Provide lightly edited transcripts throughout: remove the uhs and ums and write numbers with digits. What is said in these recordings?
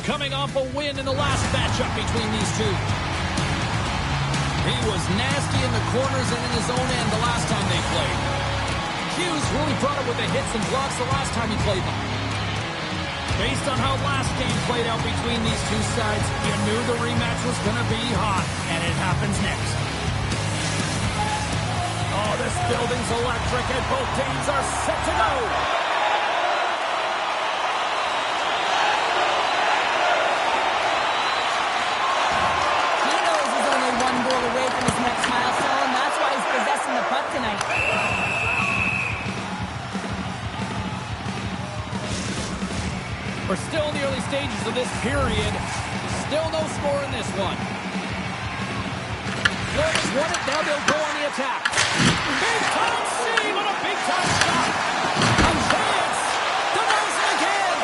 Coming off a win in the last matchup between these two. He was nasty in the corners and in his own end the last time they played. Hughes really brought it with the hits and blocks the last time he played them. Based on how last game played out between these two sides, you knew the rematch was going to be hot, and it happens next. Oh, this building's electric, and both teams are set to go. He knows he's only one goal away from his next milestone. That's why he's possessing the puck tonight. We're still in the early stages of this period. Still no score in this one. Florida's won it. Now they'll go on the attack. Big time save on a big time shot. A chance. Denies it again.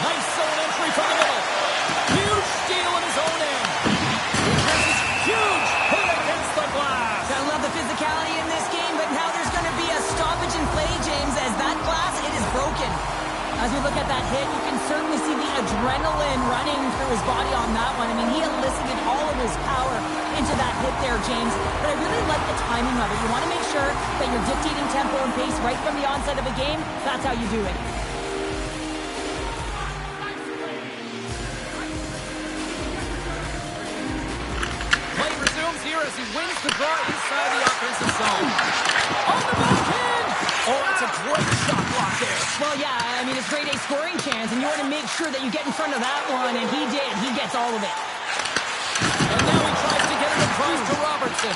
Nice zone entry from the middle. Huge steal in his own end. This is huge. Hit against the glass. Gotta love the physicality in this game, but now there's going to be a stoppage in play, James, as that glass, it is broken. As we look at that hit, you can certainly see the adrenaline running through his body on that one. I mean, he elicited all of his power into that hit there, James. But I really like the timing of it. You want to make sure that you're dictating tempo and pace right from the onset of a game. That's how you do it. Play resumes here as he wins the draw inside the offensive zone. On the backhand! Oh, that's a great shot block there. Well, yeah, I mean, it's grade A scoring chance, and you want to make sure that you get in front of that one, and he did. He gets all of it. And now he tries to get it across to Robertson.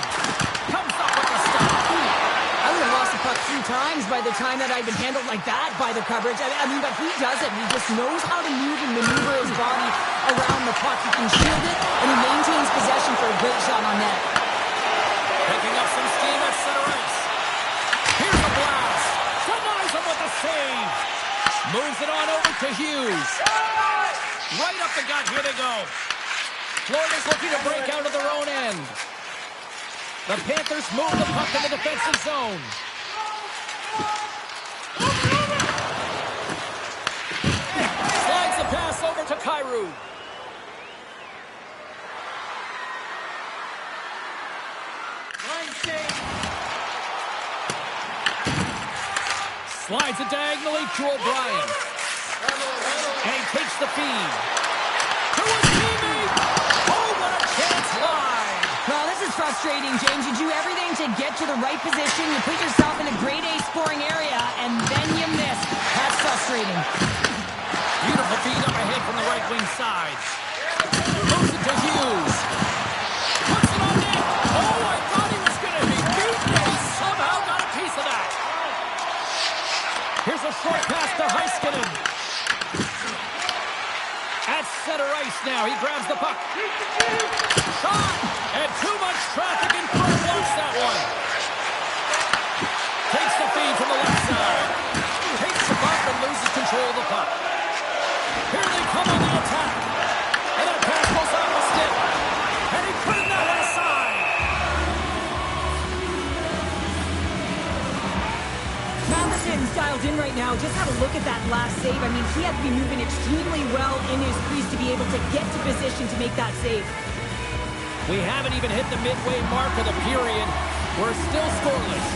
Comes up with a stop. I would have lost the puck 3 times by the time that I'd been handled like that by the coverage. I mean, but he doesn't. He just knows how to move and maneuver his body around the puck. He can shield it, and he maintains possession for a great shot on net. Picking up some steam at center ice. Here's a blast. Denies him with a save. Moves it on over to Hughes. Right up the gut. Here they go. Florida's looking to break out of their own end. The Panthers move the puck in the defensive zone. Slides the pass over to Kyrou. Slides it diagonally to O'Brien. And he takes the feed. To his teammate. Oh, what a chance wide. Well, this is frustrating, James. You do everything to get to the right position. You put yourself in a grade A scoring area, and then you miss. That's frustrating. Beautiful feed up ahead from the right wing side. Moves it to Hughes. Puts it on net. Oh, I thought he was going to be beaten, and he somehow got a piece of that. Here's a short pass to Heiskanen. At center ice now. He grabs the puck. Shot! And too much traffic in front. Blocks that one. Takes the feed from the left side. Takes the bump and loses control of the puck. Here they come on the attack. And that pass goes off the stick. And he put that one aside. Matheson's dialed in right now. Just have a look at that last save. I mean, he had to be moving extremely well in his crease to be able to get to position to make that save. We haven't even hit the midway mark of the period. We're still scoreless.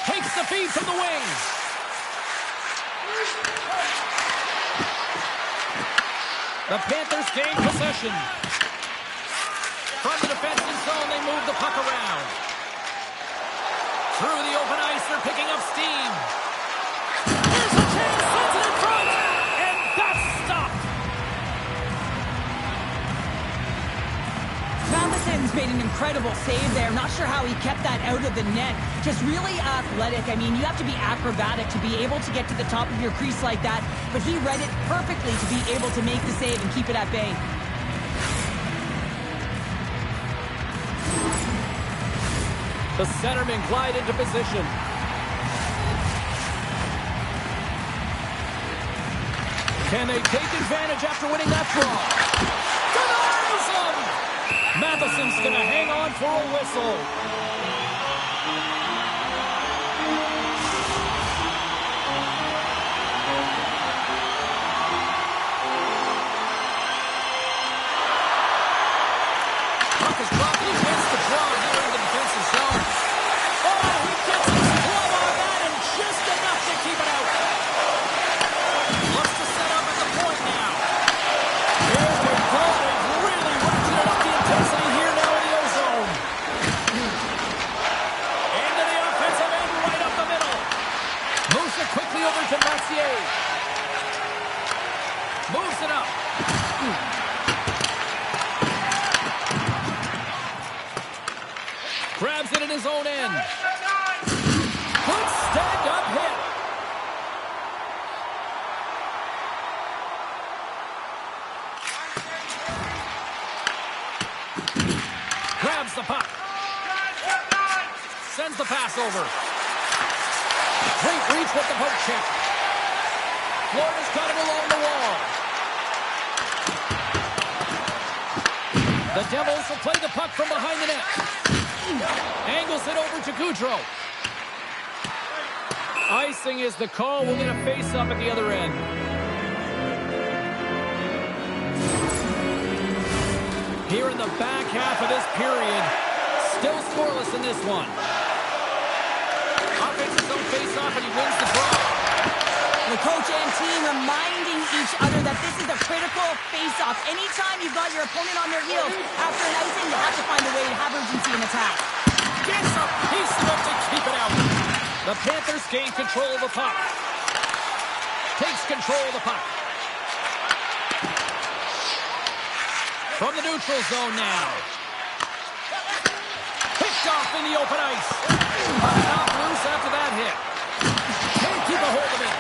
Takes the feed from the wing. The Panthers gain possession. From the defensive zone, they move the puck around. Through the open ice, they're picking up steam. Here's a chance, sends it in front, and that's stopped. Matheson's made an incredible save there. Not sure how he kept that out of the net. Just really athletic. I mean, you have to be acrobatic to be able to get to the top of your crease like that, but he read it perfectly to be able to make the save and keep it at bay. The centermen glide into position. Can they take advantage after winning that draw? Denies him! Matheson's going to hang on for a whistle. Puck is dropped. He wins the draw here in the defensive zone. Oh, he gets his glove on that and just enough to keep it out. Looks to set up at the point now. Here we go. They've really ratcheted up the intensity here now in the O-zone. Into the offensive end, right up the middle. Moves it quickly over to Mercier. Moves it up. Grabs it in his own end. Good stand-up hit. Grabs the puck. Sends the pass over. Great reach with the poke check. Florida's got it along the wall. The Devils will play the puck from behind the net. Angles it over to Goudreau. Icing is the call. We'll get a face-up at the other end. Here in the back half of this period, still scoreless in this one. Offensive zone face-off, and he wins the draw. The coach and team reminding each other that this is a critical face-off. Anytime you've got your opponent on their heels after an icing, you have to find a way to have urgency in attack. Gets a piece of it to keep it out. The Panthers gain control of the puck. Takes control of the puck. From the neutral zone now. Picked off in the open ice. Puck knocked loose after that hit. Can't keep a hold of it.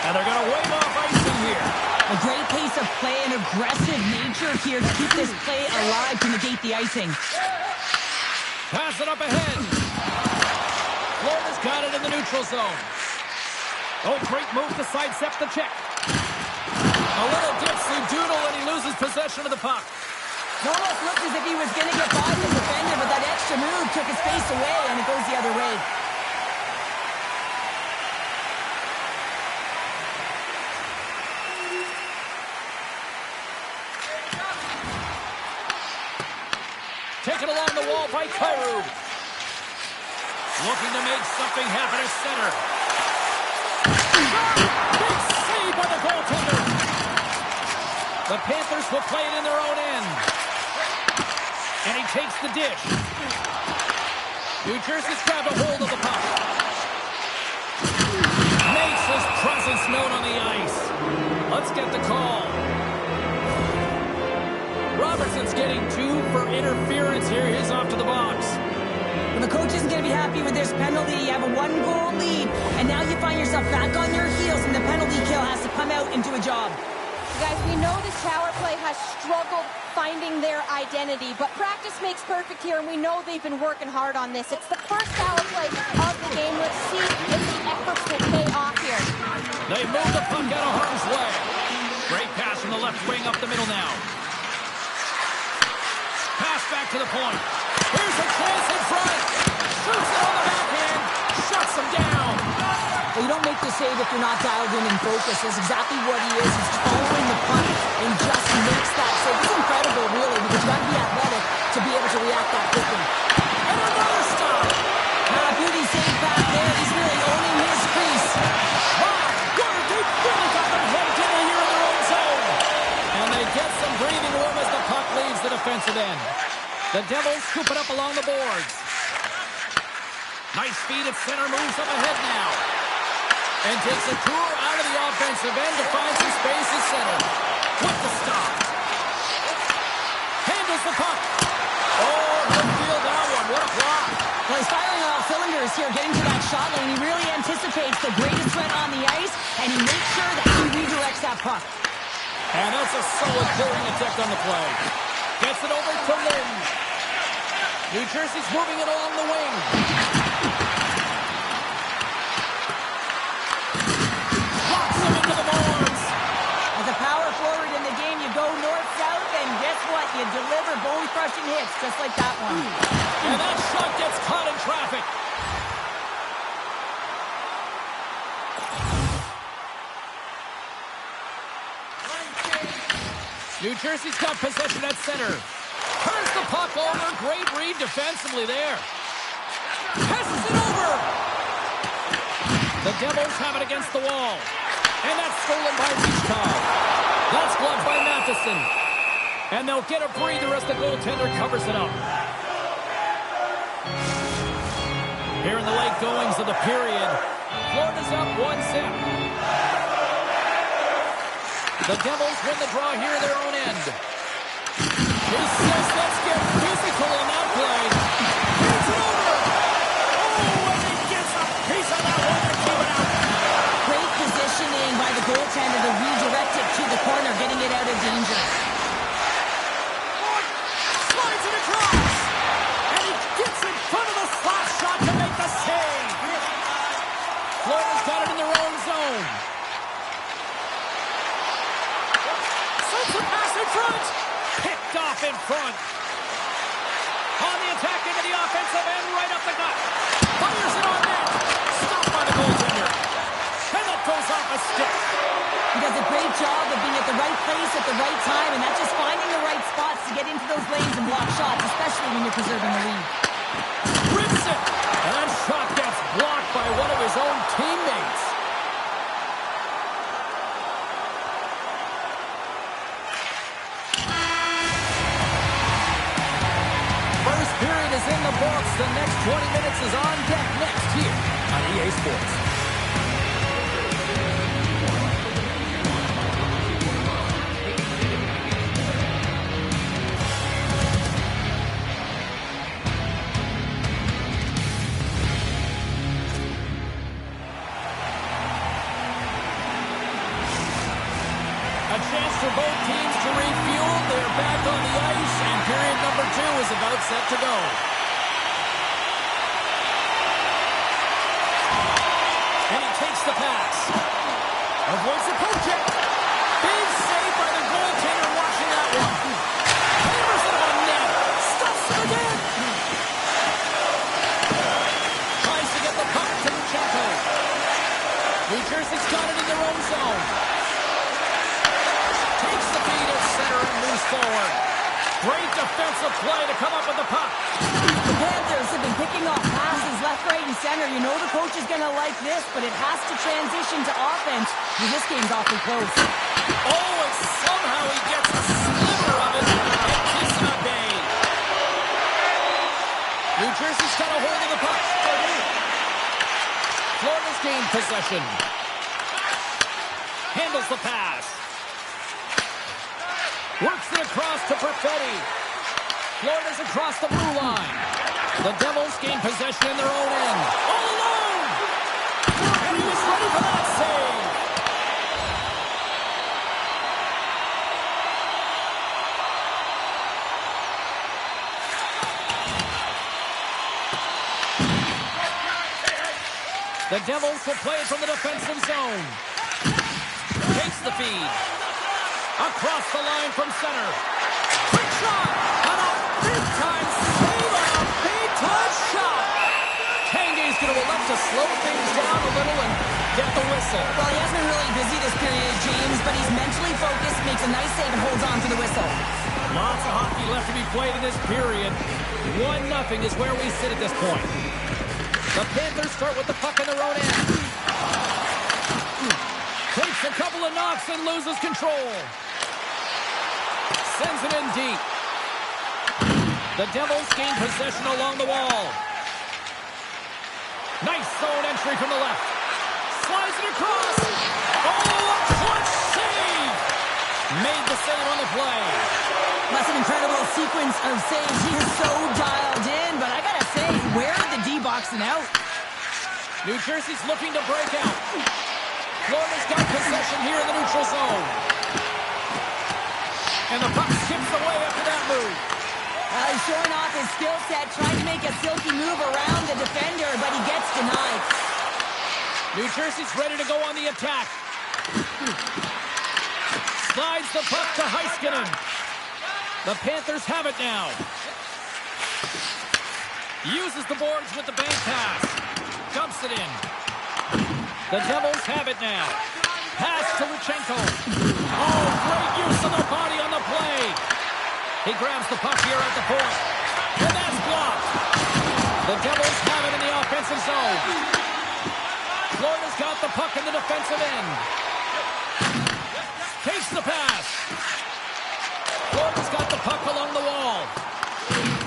And they're going to wave off icing here. A great pace of play and aggressive nature here to keep this play alive to negate the icing. Pass it up ahead. Florida's got it in the neutral zone. Oh, great move to sidestep the check. A little dipsy doodle and he loses possession of the puck. It almost looked as if he was going to get by the defender, but that extra move took his face away and it goes the other way. Taken along the wall by Kyrou. Looking to make something happen at center. Big save by the goaltender. The Panthers will play it in their own end. And he takes the dish. New Jersey's grabbed a hold of the puck. Makes his presence known on the ice. Let's get the call. Robertson's getting 2 for interference here. He's off to the box. Well, the coach isn't going to be happy with this penalty. You have a 1-goal lead, and now you find yourself back on your heels, and the penalty kill has to come out and do a job. Guys, we know this power play has struggled finding their identity, but practice makes perfect here, and we know they've been working hard on this. It's the first power play of the game. Let's see if the efforts will pay off here. They move the puck out of harm's way. Great pass from the left wing up the middle now. Pass back to the point. Here's a chance in front. Shoots it on the backhand. Shuts him down. Well, you don't make the save if you're not dialed in and focused. That's exactly what he is. He's following the puck and just makes that save. It's incredible, really, because you've got to be athletic to be able to react that quickly. And another stop. Beauty save back there. He's really owning his crease. My God, they've really got them hemmed in here in their own zone. And they get some breathing room as the puck leaves the defensive end. The Devils scoop it up along the boards. Nice feed at center, moves up ahead now. And takes a tour out of the offensive end to find some space at center. With the stop. Handles the puck. Oh, good field that one. What a block. Well, he's firing on all cylinders here, getting to that shot lane. He really anticipates the greatest threat on the ice, and he makes sure that he redirects that puck. And that's a solid clearing attempt on the play. Gets it over to Lynn. New Jersey's moving it along the wing. Locks him into the boards. As a power forward in the game, you go north-south, and deliver bone-crushing hits just like that one. And that shot gets caught in traffic. New Jersey's got possession at center. Turns the puck over. Great read defensively there. Passes it over. The Devils have it against the wall. And that's stolen by Reichkov. That's blocked by Matheson. And they'll get a breather as the goaltender covers it up. Here in the late goings of the period, Florida's up 1-0. The Devils win the draw here in their own end. He says, let's get physical on that play. Here's it over. Oh, and he gets a piece of that one to keep it out. Great positioning by the goaltender to redirect it to the corner, getting it out of danger. Slides it across. And he gets in front of the slot shot to make the save. Florida's got it in their own zone. Sends the pass in front. Picked off in front. On the attack into the offensive end, right up the gut. Fires it on net. Stopped by the goaltender. And that goes off a stick. He does a great job of being at the right place at the right time, and that's just finding the right spots to get into those lanes and block shots, especially when you're preserving the lead. Rips it. And that shot gets blocked by one of his own teammates. First period is in the books. The next 20 minutes is on deck next here on EA Sports. A chance for both teams to refuel. They're back on the ice, and period number 2 is about set to go. And he takes the pass. Avoids the poke check. Big save by the goaltender watching that one. Hammers it on net. Stuffs it again. Tries to get the puck to Chaco. New Jersey's got it in their own zone. Takes the feed at center and moves forward. Great defensive play to come up with the puck. The Panthers have been picking off passes left, right, and center. You know the coach is going to like this, but it has to transition to offense. This game's awfully close. Oh, and somehow he gets a sliver of it and keeps it at bay. New Jersey's got a hold of the puck. Florida's gained possession. Handles the pass. Works it across to Perfetti. Florida's across the blue line. The Devils gain possession in their own end. All alone! And he was ready for that save. The Devils will play it from the defensive zone. Takes the feed. Across the line from center. Quick shot! And a big-time save on a big-time shot! Tanguay's going to elect to slow things down a little and get the whistle. Well, he has been really busy this period, James, but he's mentally focused, makes a nice save, and holds on to the whistle. Lots of hockey left to be played in this period. 1-0 is where we sit at this point. The Panthers start with the puck in their own end. Takes a couple of knocks and loses control. Sends it in deep. The Devils gain possession along the wall. Nice zone entry from the left. Slides it across. Oh, a clutch save. Made the save on the play. That's an incredible sequence of saves. He is so dialed in, but I gotta say, where are the D-boxing out? New Jersey's looking to break out. Florida's got possession here in the neutral zone. And the puck skips away after that move. He's showing off his skill set, trying to make a silky move around the defender, but he gets denied. New Jersey's ready to go on the attack. Slides the puck to Heiskanen. The Panthers have it now. Uses the boards with the bank pass. Dumps it in. The Devils have it now. Pass to Luchenko. Oh, great use of the body on the play. He grabs the puck here at the point. And that's blocked. The Devils have it in the offensive zone. Florida's got the puck in the defensive end. Takes the pass. Florida's got the puck along the wall.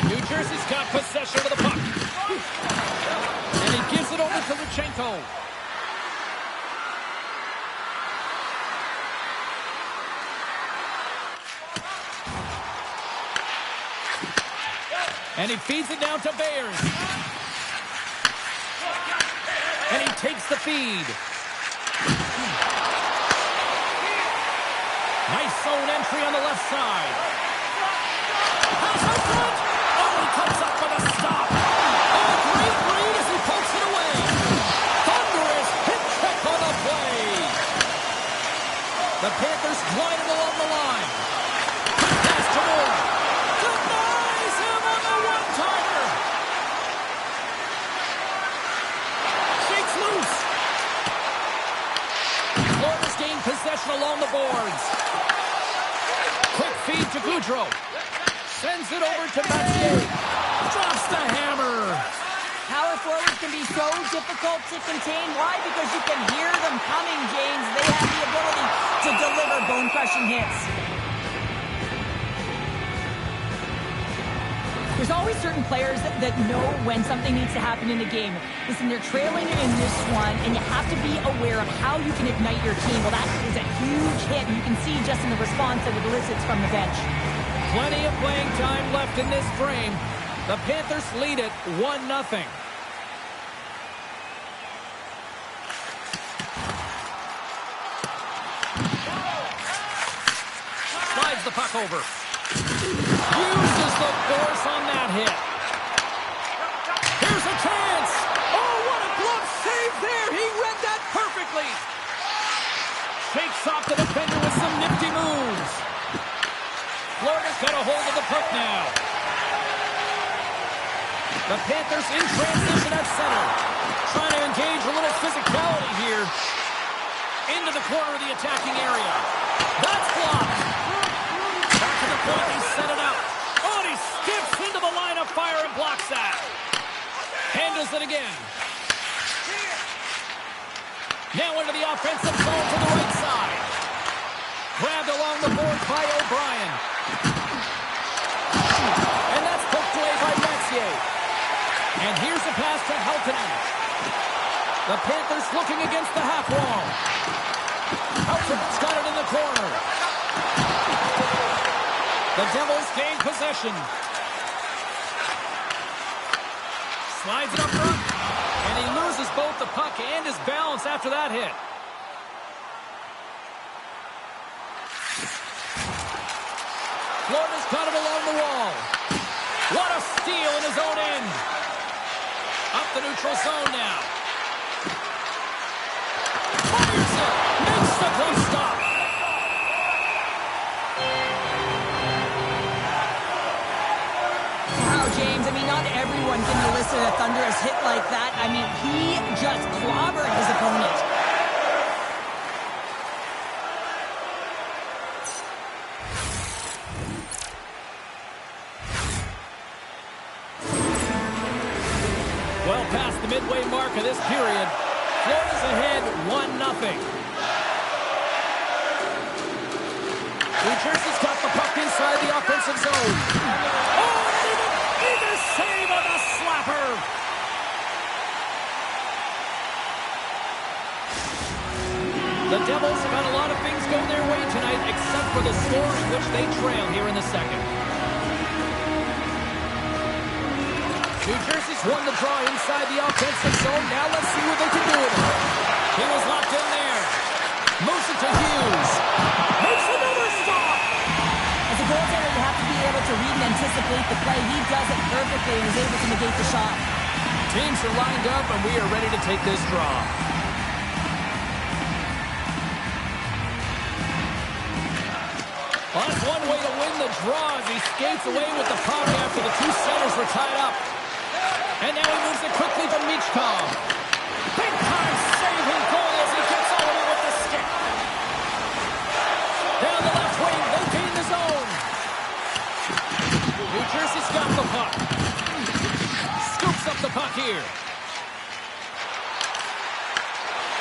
New Jersey's got possession of the puck. And he gives it over to Luchenko. And he feeds it down to Bears. And he takes the feed. Nice zone entry on the left side. Pass out front. Oh, he comes up with a stop. Oh, great read as he pokes it away. Thunderous hit check on the play. The Panthers glided along the line. Pass to Moore. Denies him on the one-timer. Shakes loose. Florida's gained possession along the boards. Quick feed to Goudreau. Sends it over to Mathieu. Drops the hammer. Power forwards can be so difficult to contain. Why? Because you can hear them coming, James. They have the ability to deliver bone-crushing hits. There's always certain players that know when something needs to happen in a game. Listen, they're trailing in this one, and you have to be aware of how you can ignite your team. Well, that is a huge hit, and you can see just in the response that it elicits from the bench. Plenty of playing time left in this frame. The Panthers lead it 1-0. Slides the puck over. Uses the force on that hit. Here's a chance. Oh, what a glove save there. He read that perfectly. Shakes off the defender with some nifty moves. Florida's got a hold of the puck now. The Panthers in transition at center. Trying to engage a little physicality here. Into the corner of the attacking area. That's blocked. Back to the point, he set it out. Oh, and he skips into the line of fire and blocks that. Handles it again. Now into the offensive zone to the right side. Grabbed along the boards by O'Brien. And that's poked away by Mathieu. And here's a pass to Helton. The Panthers looking against the half wall. Helton's got it in the corner. The Devils gain possession. Slides it up front. And he loses both the puck and his balance after that hit. Florida's got it along the wall. What a steal in his own end. Up the neutral zone now. Fires it. Makes the close stop. Wow, James, I mean, not everyone can elicit a thunderous hit like that. I mean, he just clobbered his opponent. Well past the midway mark of this period, Florida's ahead 1-0. New Jersey's got the puck inside the offensive zone. Oh, either save on the slapper. The Devils have had a lot of things go their way tonight, except for the score in which they trail here in the second. New Jersey's won the draw inside the offensive zone. Now let's see what they can do with it. He was locked in there. Moves it to Hughes. Makes another stop. As a goaltender, you have to be able to read and anticipate the play. He does it perfectly and is able to negate the shot. Teams are lined up, and we are ready to take this draw. Well, that's one way to win the draw as he skates away with the puck after the two centers were tied up. And now he moves it quickly to Michkov. Big time saving goal as he gets over it with the stick. Down the left wing, they gain the zone. New Jersey's got the puck. Scoops up the puck here.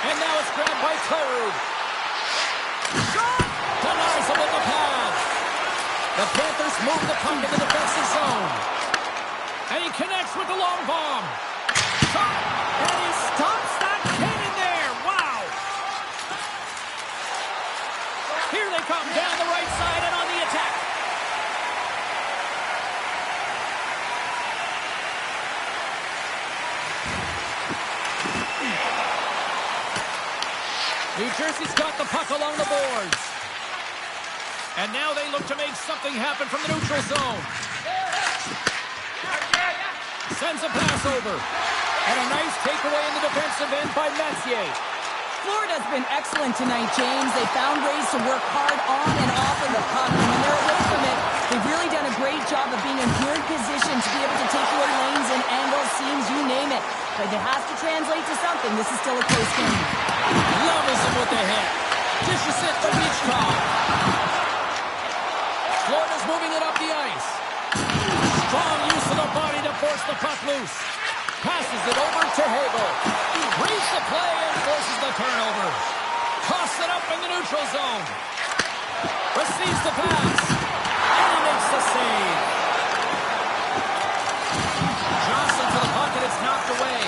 And now it's grabbed by Terud. Shot! Denies him with the pad. The Panthers move the puck into the defensive zone. And he connects with the long bomb. Shot! And he stops that cannon there. Wow! Here they come down the right side and on the attack. New Jersey's got the puck along the boards. And now they look to make something happen from the neutral zone. Sends a pass over. And a nice takeaway in the defensive end by Messier. Florida's been excellent tonight, James. They found ways to work hard on and off of the puck. And when they're away from it, they've really done a great job of being in good position to be able to take away lanes and angles, seams, you name it. But it has to translate to something. This is still a close game. Levels him with the hit. Dishes it to Michkov. Florida's moving it up the ice. Strong use of the body to force the puck loose. Passes it over to Hagel. Reads the play and forces the turnover. Tosses it up in the neutral zone. Receives the pass. And he makes the save. Johnson to the puck and it's knocked away.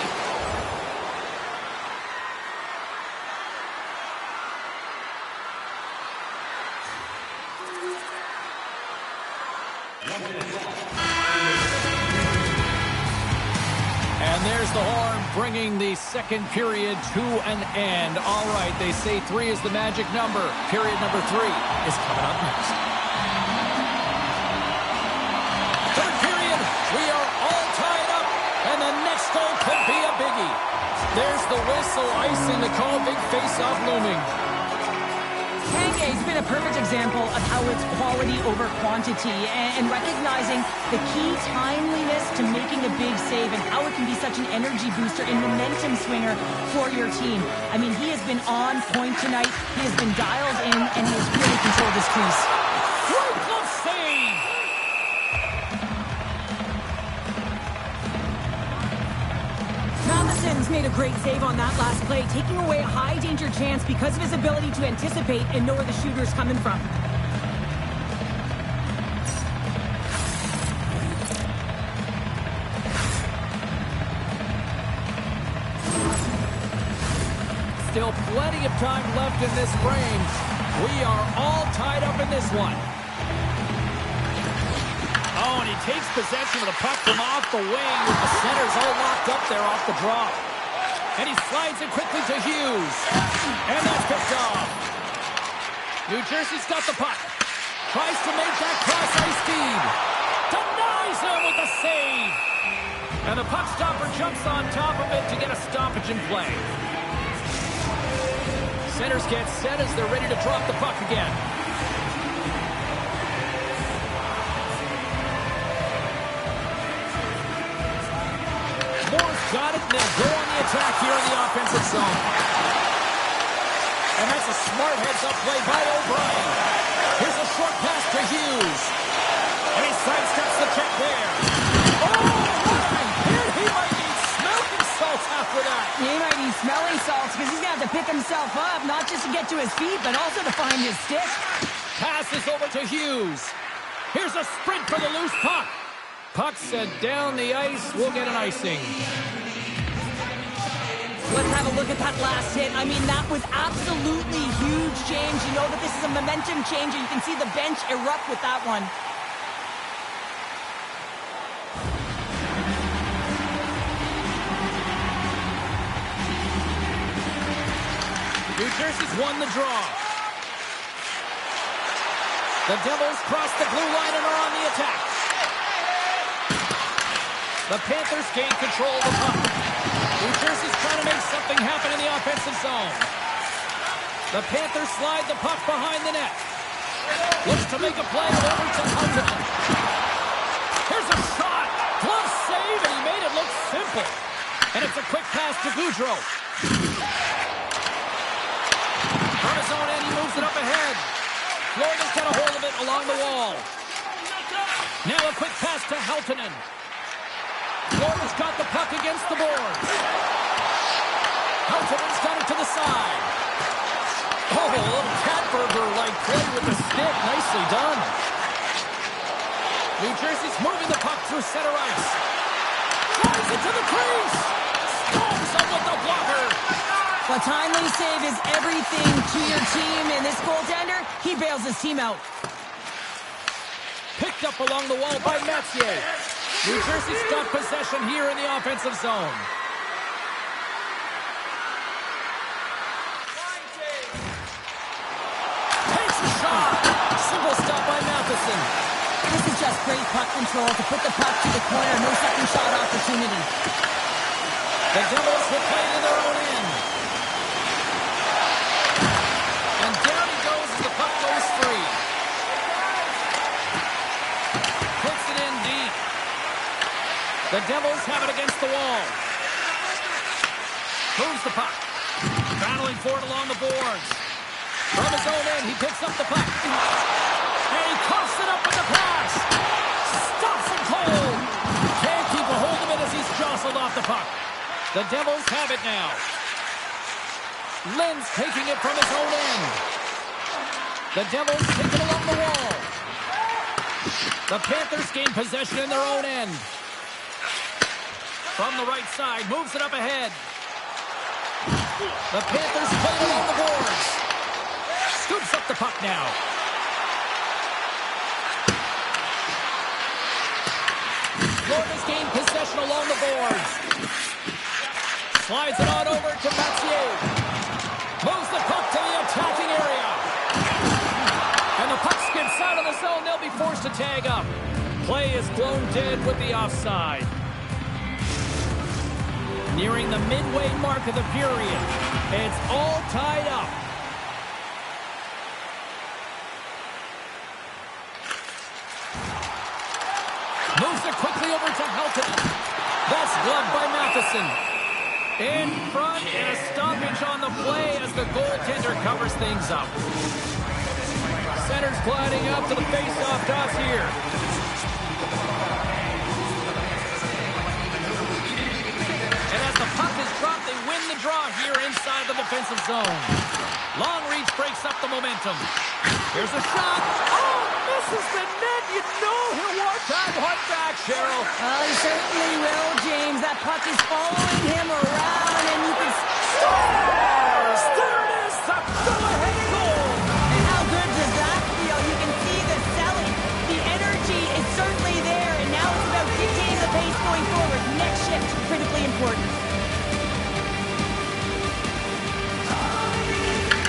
And there's the horn, bringing the second period to an end. All right, they say 3 is the magic number. Period number 3 is coming up next. Third period, we are all tied up, and the next goal could be a biggie. There's the whistle, icing the call, big face-off looming. Kange's been a perfect example of how it's quality over quantity and recognizing the key timeliness to making a big save and how it can be such an energy booster and momentum swinger for your team. I mean, he has been on point tonight. He has been dialed in, and he has really controlled his crease. Critical save! Matheson's made a great save on that last play, taking away a high-danger chance because of his ability to anticipate and know where the shooter's coming from. Still plenty of time left in this frame. We are all tied up in this one. Oh, and he takes possession of the puck from off the wing with the centers all locked up there off the draw. And he slides it quickly to Hughes. And that's picked off. New Jersey's got the puck. Tries to make that cross-ice feed. Denies him with the save. And the puck stopper jumps on top of it to get a stoppage in play. Centers get set as they're ready to drop the puck again. Moore's got it, and they'll go on the attack here in the offensive zone. And that's a smart heads-up play by O'Brien. Here's a short pass to Hughes. And he sidesteps the check there. Oh, O'Brien! Here he might need smelling salts after that. He might need smelling salts because he's going to have to pick himself up, not just to get to his feet, but also to find his stick. Passes over to Hughes. Here's a sprint for the loose puck. Puck set down the ice. We'll get an icing. Let's have a look at that last hit. I mean, that was absolutely huge, James. You know that this is a momentum changer. You can see the bench erupt with that one. New Jersey's won the draw. The Devils cross the blue line and are on the attack. The Panthers gain control of the puck. New Jersey's trying to make something happen in the offensive zone. The Panthers slide the puck behind the net. Looks to make a play over to Houghton. Here's a shot. Glove save, and he made it look simple. And it's a quick pass to Goudreau. From his own end, he moves it up ahead. Florida's got a hold of it along the wall. Now a quick pass to Houghton. Florida's got the puck against the boards. Houghton's got it to the side. Oh, a little Catburger-like play with the stick. Nicely done. New Jersey's moving the puck through center ice. Drives it to the crease. Storms up with the blocker. A timely save is everything to your team, and this goaltender, he bails his team out. Picked up along the wall by Mathieu. New Jersey's got possession here in the offensive zone. Takes a shot. Simple stop by Matheson. This is just great puck control to put the puck to the corner. No second shot opportunity. The Devils will play to their own end. And down he goes as the puck goes free. Puts it in deep. The Devils have it against the wall. Moves the puck. Battling for it along the boards. From his own end, he picks up the puck. And he coughs it up with the pass. Stops it cold. Can't keep a hold of it as he's jostled off the puck. The Devils have it now. Lynn's taking it from his own end. The Devils take it along the wall. The Panthers gain possession in their own end. From the right side, moves it up ahead. The Panthers play it along the boards. Scoops up the puck now. Florida's gained possession along the boards. Slides it on over to Mathieu. Moves the puck to the attacking area. And the puck skips out of the zone. They'll be forced to tag up. Play is blown dead with the offside. Nearing the midway mark of the period. It's all tied up. Moves it quickly over to Houghton. That's gloved by Matheson. In front, and a stoppage on the play as the goaltender covers things up. Center's gliding up to the face-off toss here. And as the puck is dropped, they win the draw here inside the defensive zone. Long reach breaks up the momentum. Here's a shot. Oh, misses the net. You know he'll want that one back, Cheryl. Well, he certainly will, James. That puck is following him around, and you can... Scores! There it is, the go-ahead goal. And how good does that feel? You can see the selling. The energy is certainly there, and now it's about dictating the pace going forward. Next shift, critically important.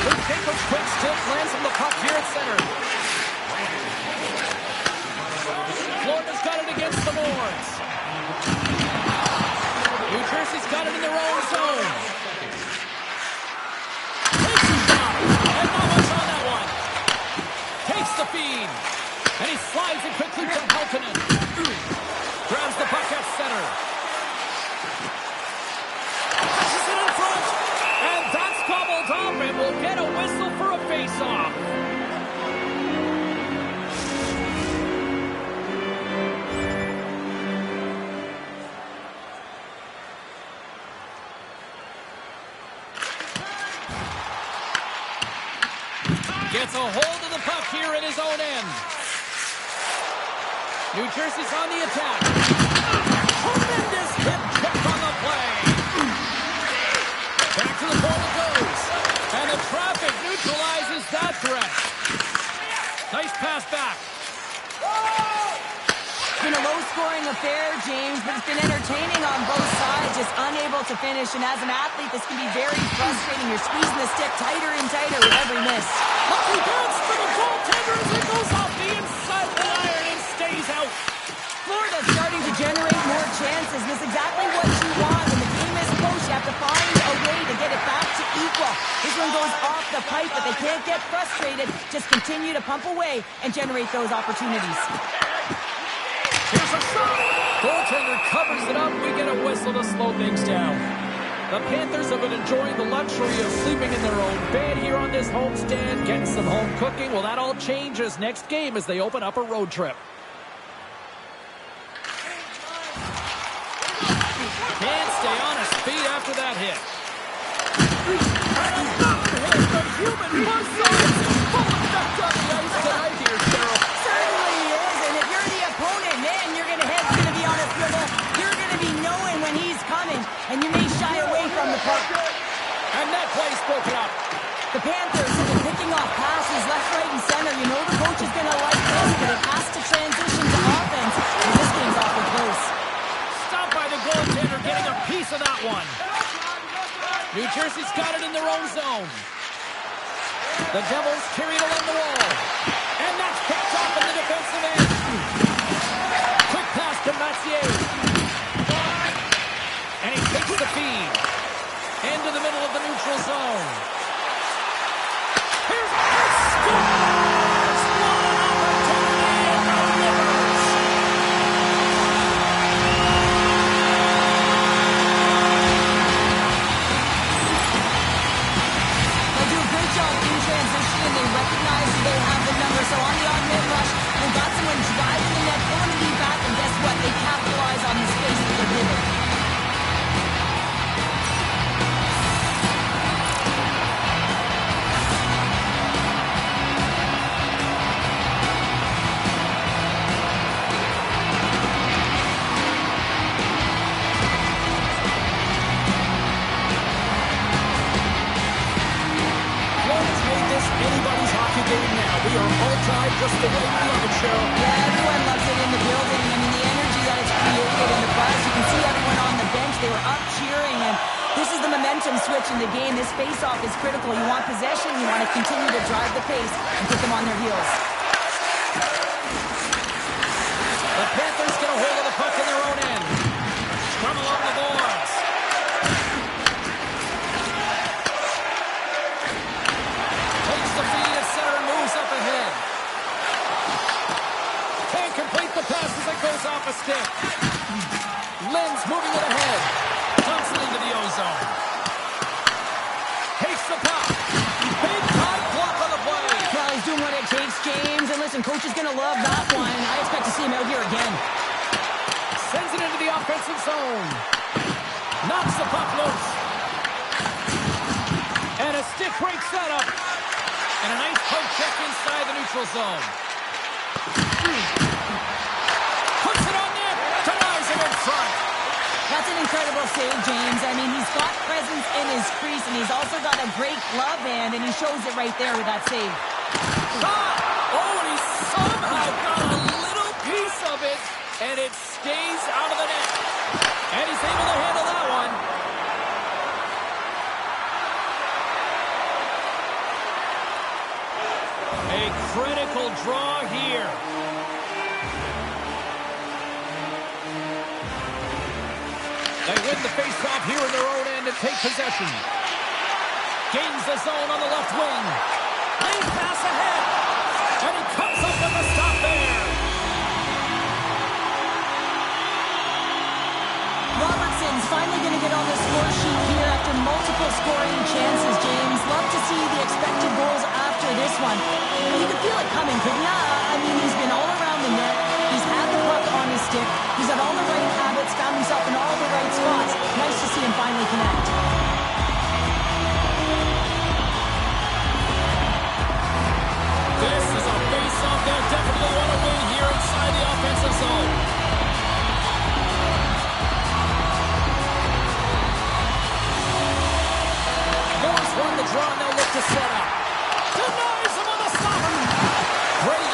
Luke Jacobs' quick stick lands on the puck here at center. Florida's got it against the boards. New Jersey's got it in their own zone. Takes a shot, and not much on that one. Takes the feed, and he slides it quickly to Houghton. Grabs the puck at center. Pushes it in front, and that's gobbled up, and we'll get a whistle for a face-off. Gets a hold of the puck here in his own end. New Jersey's on the attack. Tremendous hit pick on the play. Back to the goal it goes. And the traffic neutralizes that threat. Nice pass back. It's been a low-scoring affair, James, but it's been entertaining on both sides, just unable to finish. And as an athlete, this can be very frustrating. You're squeezing the stick tighter and tighter with every miss. Lucky bounce to the goaltender as it goes off the inside of the iron and stays out. Florida's starting to generate more chances. This is exactly what you want. When the game is close, you have to find a way to get it back to equal. This one goes off the pipe, but they can't get frustrated motivated. Just continue to pump away and generate those opportunities. Here's a shot. Goaltender covers it up. We get a whistle to slow things down. The Panthers have been enjoying the luxury of sleeping in their own bed here on this homestand, getting some home cooking. Well, that all changes next game as they open up a road trip. Can't stay on his feet after that hit. The human buzzsaw is full effect on the ice tonight here, Cheryl. Certainly is, and if you're the opponent, man, your head's going to be on a swivel. You're going to be knowing when he's coming, and you may shy away from the puck. And that play's broken up. The Panthers have been picking off passes left, right, and center. You know the coach is going to like this, but it has to transition to offense, and this game's awfully close. Stopped by the goaltender, getting a piece of that one. New Jersey's got it in their own zone. The Devils carry it along the wall. And that's picked off in the defensive end. Quick pass to Mathieu. And he takes the feed. Into the middle of the neutral zone. Here's a scores! What an opportunity in the Rivers! They do a great job in transition, and they recognize they have the number. So on the on-net rush, they've got someone driving the net, pulling the knee back, and guess what? They capitalize on the space that they're given. Anybody's hockey game now. We are all tied just the way we love it, Cheryl. Yeah, everyone loves it in the building. I mean, the energy that it's created in the buzz. You can see everyone on the bench. They were up cheering, and this is the momentum switch in the game. This face-off is critical. You want possession. You want to continue to drive the pace and put them on their heels. The Panthers get a hold of the puck in their own end. Scrum along the boards. Takes the feed at center and moves up ahead. Can't complete the pass as it goes off a stick. Lynn's moving it ahead. Dumps it into the ozone. Takes the puck. Big time block on the play. Well, he's doing what it takes, James. And listen, coach is going to love that one. I expect to see him out here again. Sends it into the offensive zone. Knocks the puck loose. And a stick break setup. And a nice poke check inside the neutral zone. Puts it on net. Denies him in front. That's an incredible save, James. I mean, he's got presence in his crease, and he's also got a great glove hand, and he shows it right there with that save. Shot! Oh, and he somehow got a little piece of it, and it stays out of the net. And he's able to handle that one. A critical draw here. They win the faceoff here in their own end and take possession. Gains the zone on the left wing. Lane pass ahead. And he comes up with a stop there. Robertson's finally going to get on the score sheet here after multiple scoring chances, James. Love to see the expected goals after this one. And you can feel it coming, couldn't you? I mean, he's been all around the net. He's had the puck on his stick. He's had all the right habits, found himself in all the right spots. Nice to see him finally connect. This is a face-off they'll definitely want to win here inside the offensive zone. Norris won the draw, and they'll look to set up. Denies him on the stop. Great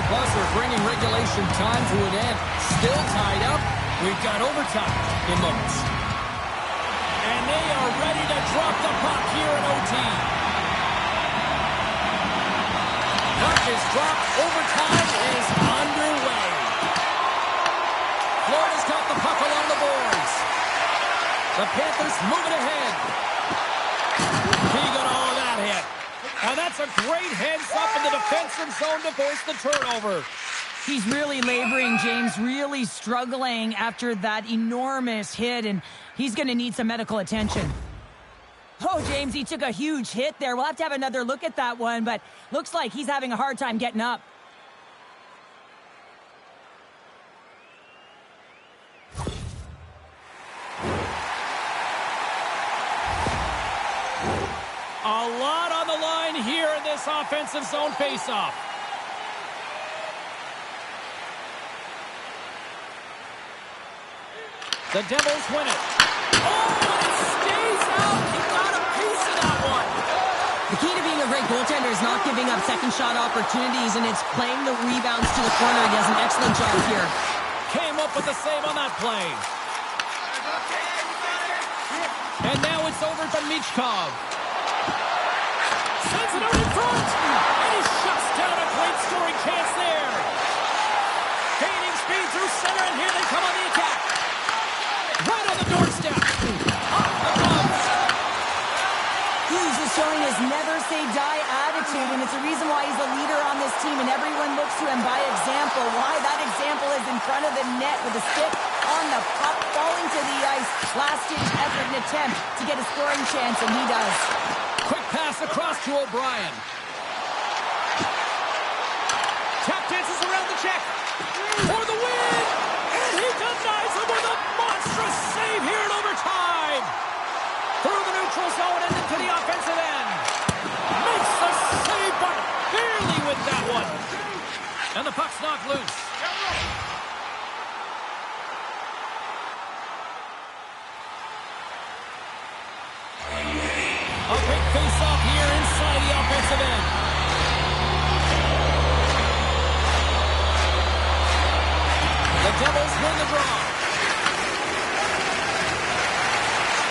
Plus, we're bringing regulation time to an end. Still tied up. We've got overtime in moments. And they are ready to drop the puck here in OT. Puck is dropped. Overtime is underway. Florida's got the puck along the boards. The Panthers moving ahead. He got all of that hit. And that's a great heads-up in the defensive zone to force the turnover. He's really laboring, James, really struggling after that enormous hit, and he's going to need some medical attention. Oh, James, he took a huge hit there. We'll have to have another look at that one, but looks like he's having a hard time getting up. A lot on the line here in this offensive zone faceoff. The Devils win it. Oh, and it stays out. He got a piece of that one. The key to being a great goaltender is not giving up second shot opportunities, and it's playing the rebounds to the corner. He does an excellent job here. Came up with the save on that play. And now it's over to Michkov. Sends it out in front. And he shuts down a great scoring chance there. Gaining speed through center, and here they come on the attack. Right on the doorstep. Off the gloves. Hughes is showing his never-say-die attitude, and it's a reason why he's a leader on this team, and everyone looks to him by example. Why that example is in front of the net with a stick on the puck, falling to the ice. Last-ditch effort and attempt to get a scoring chance, and he does. Quick pass across to O'Brien. Tap dances around the check. For the win! And he denies him with a monstrous save here in overtime. Through the neutral zone and into the offensive end. Makes the save, but barely with that one. And the puck's knocked loose. A big face-off here inside the offensive end. The Devils win the draw.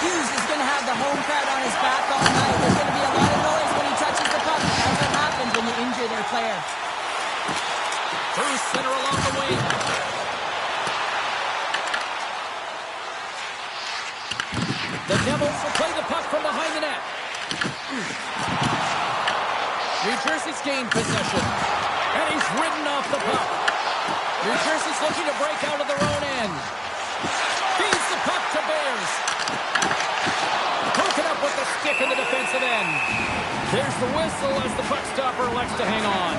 Hughes is going to have the home crowd on his back all night. There's going to be a lot of noise when he touches the puck. That's what happens when you injure their player. Through center along the wing. The Devils will play the puck from behind the net. New Jersey's gained possession. And he's ridden off the puck. New Jersey's looking to break out of their own end. Feeds the puck to Bears. Broken up with the stick in the defensive end. There's the whistle as the puck stopper elects to hang on.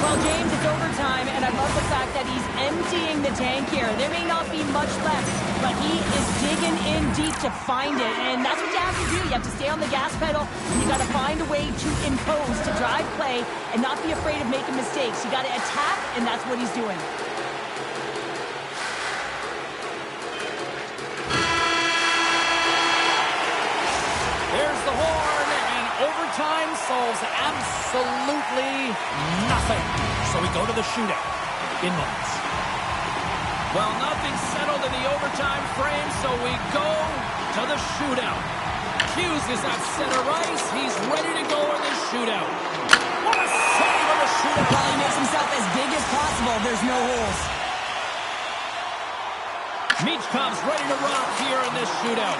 Well, James, it's overtime, and I love the fact that he's emptying the tank here. There may not be much left, but he is digging in deep to find it, and that's what you have to do. You have to stay on the gas pedal, and you got to find a way to impose, to drive play, and not be afraid of making mistakes. You got to attack, and that's what he's doing. There's the horn, and overtime solves absolutely nothing. So we go to the shootout in moments. Well, nothing settled in the overtime frame, so we go to the shootout. Hughes is at center ice. He's ready to go in this shootout. What a save on the shootout. Well, he makes himself as big as possible. There's no holes. Michkov's ready to rock here in this shootout.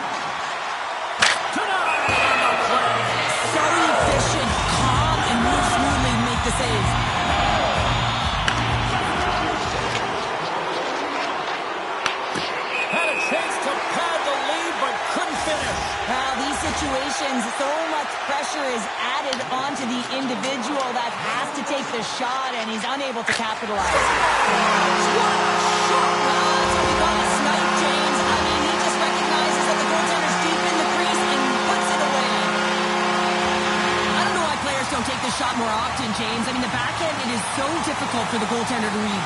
Tonight on the play. So efficient, calm, and moves smoothly to make the save. Had a chance to pad the lead, but couldn't finish. Well, these situations, so much pressure is added onto the individual that has to take the shot, and he's unable to capitalize. What a shot! That's what we call a snipe, James. I mean, he just recognizes that the goaltender's deep in the crease and puts it away. I don't know why players don't take this shot more often, James. I mean, the backhand, it is so difficult for the goaltender to read.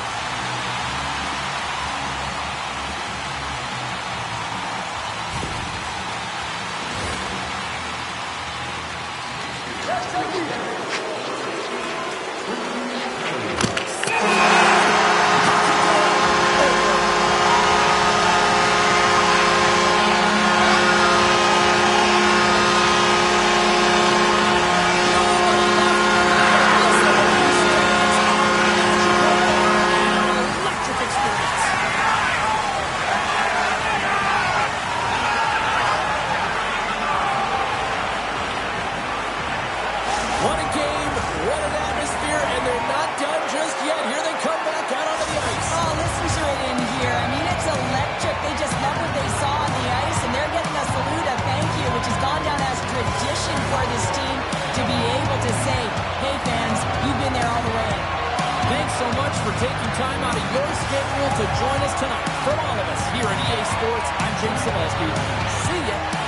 taking time out of your schedule to join us tonight. From all of us here at EA Sports, I'm Nhl. See ya.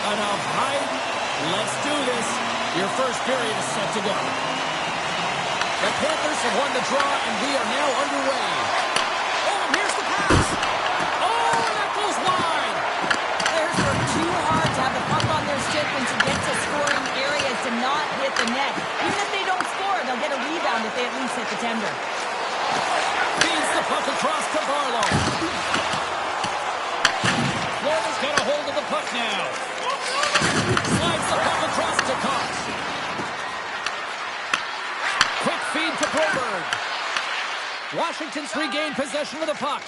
Enough hype. Let's do this. Your first period is set to go. The Panthers have won the draw, and we are now underway. Oh, and here's the pass. Oh, and that goes wide. Players work too hard to have the puck on their stick when to get to scoring areas to not hit the net. Even if they don't score, they'll get a rebound if they at least hit the tender. Feeds the puck across to Barlow. Florida's got a hold of the puck now. Slides the puck across to Cox. Quick feed to Broberg. Washington's regained possession of the puck.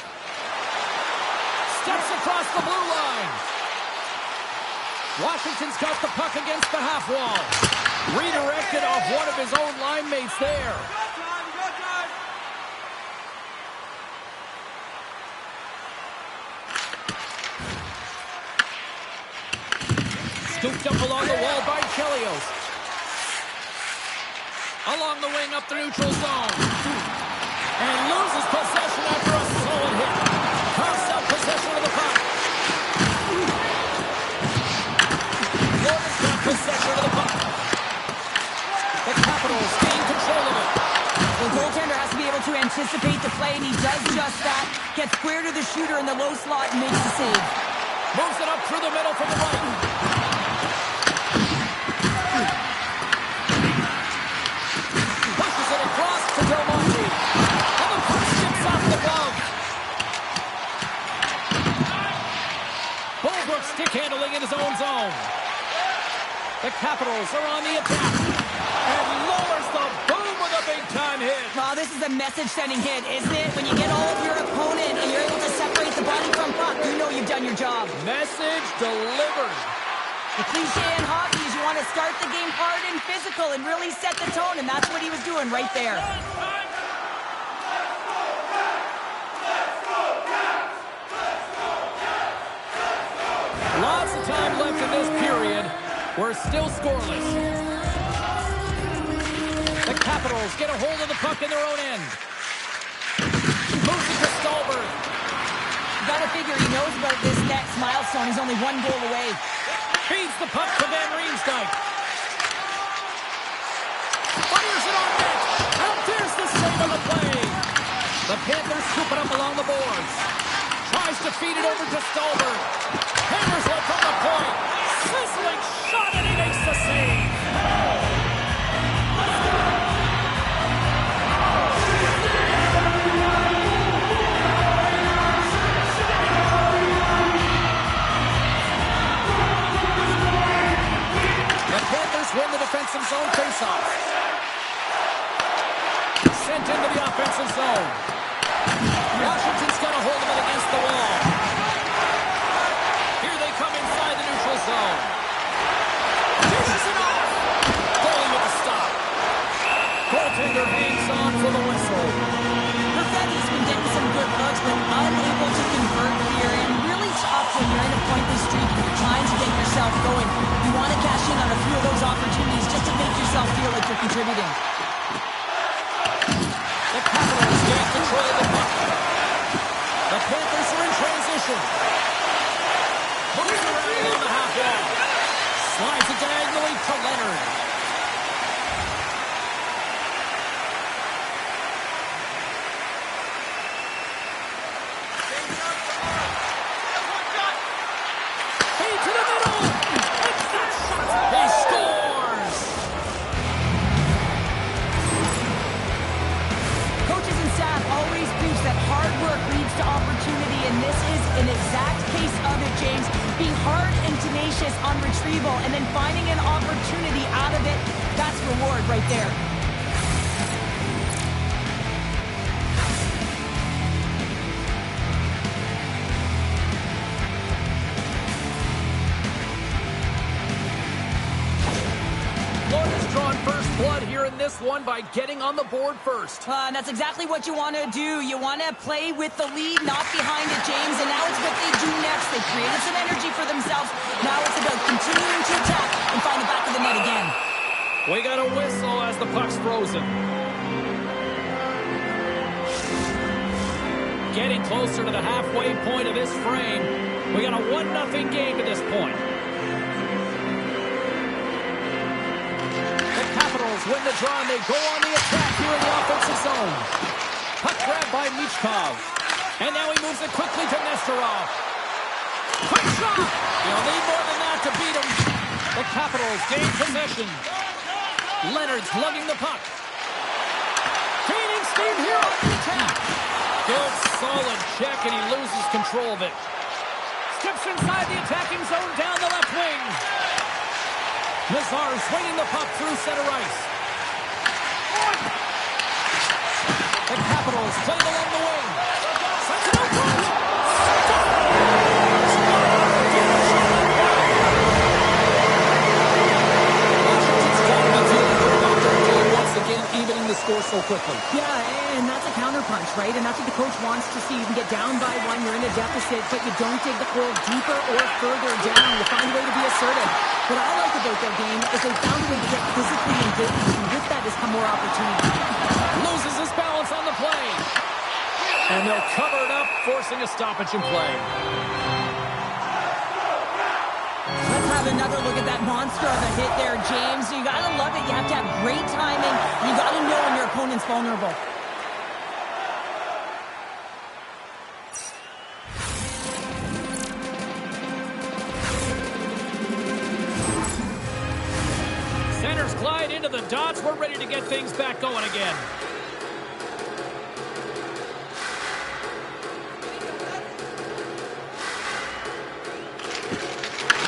Steps across the blue line. Washington's got the puck against the half wall. Redirected off one of his own line mates there. Scooped up along the wall by Chelios. Along the wing up the neutral zone. And loses possession after a solid hit. Carves out possession of the puck. Florida's got possession of the puck. The does just that. Gets square to the shooter in the low slot and makes the save. Moves it up through the middle from the right. Pushes it across to Del Monte. And the puck skips off the glove. Holbrook stick handling in his own zone. The Capitals are on the attack. And lowers the boom with a big-time hit. Well, this is a message-sending hit, isn't it? When you get all of your opponent and you're able to separate the body from puck, you know you've done your job. Message delivered. The cliche in hockey is you want to start the game hard and physical and really set the tone, and that's what he was doing right there. Lots of time left in this period. We're still scoreless. The Capitals get a hold of the puck in their own end. Moves it to Stolberg. You gotta figure he knows about this next milestone. He's only one goal away. Feeds the puck to Van Riemsdyk. Fires it on net. And there's the save on the play. The Panthers scoop it up along the boards. Tries to feed it over to Stolberg. Hammers it from the point. Sizzling shot, and he makes the save. The Panthers win the defensive zone faceoff. Sent into the offensive zone. Washington's got a hold of it against the wall. Here they come inside the neutral zone. Dishes it off. Goalie with the stop. Goaltender hangs on for the whistle. Perfetti's been getting some good looks, but unable to convert here. And really tough when you're in a pointless streak and you're trying to get yourself going. You want to cash in on a few of those opportunities just to make yourself feel like you're contributing. The Capitals gain control of the puck. The Panthers are in transition. Moves around on the half wall. Slides it diagonally to Leonard. Feed to the middle. It's that shot. He scores. Coaches and staff always preach that hard work leads to opportunity, and this is an exact case of it, James. Being hard and tenacious on retrieval and then finding an opportunity out of it, that's reward right there. Florida's drawn first blood here in this one by getting on the board first. And that's exactly what you want to do. You want to play with the lead, not behind it, James. And now it's what they do next. They created some energy for themselves. Now it's about continuing to attack and find the back of the net again. We got a whistle as the puck's frozen. Getting closer to the halfway point of this frame. We got a 1-0 game to this point. The Capitals win the draw and they go on the attack here in the offensive zone. Puck grab by Michkov. And now he moves it quickly to Nesterov. Quick shot! You'll need more than that to beat him. The Capitals gain possession. Leonard's lugging the puck. Gaining steam here on the attack. Good, solid check, and he loses control of it. Steps inside the attacking zone down the left wing. Nazar swinging the puck through center ice. The Capitals play it along the wing. Sends it out. Washington's got to be feeling good about their game once again, evening the score so quickly. Yeah, and that's a counterpunch, right? And that's what the coach wants to see. You can get down by one, you're in a deficit, but you don't dig the hole deeper or further down. You find a way to be assertive. What I like about their game is they found a way to get physically engaged, and with that has come more opportunity. Loses his balance on the play. And they'll cover it up, forcing a stoppage in play. Let's have another look at that monster of a hit there, James. You gotta love it. You have to have great timing. You gotta know when your opponent's vulnerable. into the dots. We're ready to get things back going again.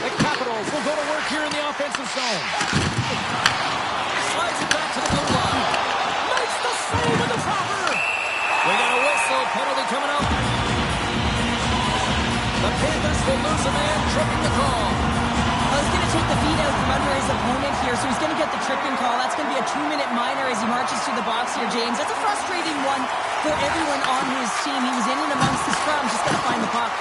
The Capitals will go to work here in the offensive zone. Slides it back to the blue line. Makes the save with the dropper. We got a whistle. Penalty coming up. The Panthers will lose a man, tripping the call. Well, he's going to take the feet out from under his opponent here, so he's going to get the tripping call. That's going to be a 2-minute minor as he marches through the box here, James. That's a frustrating one for everyone on his team. He was in and amongst the scrum, just got to find the puck.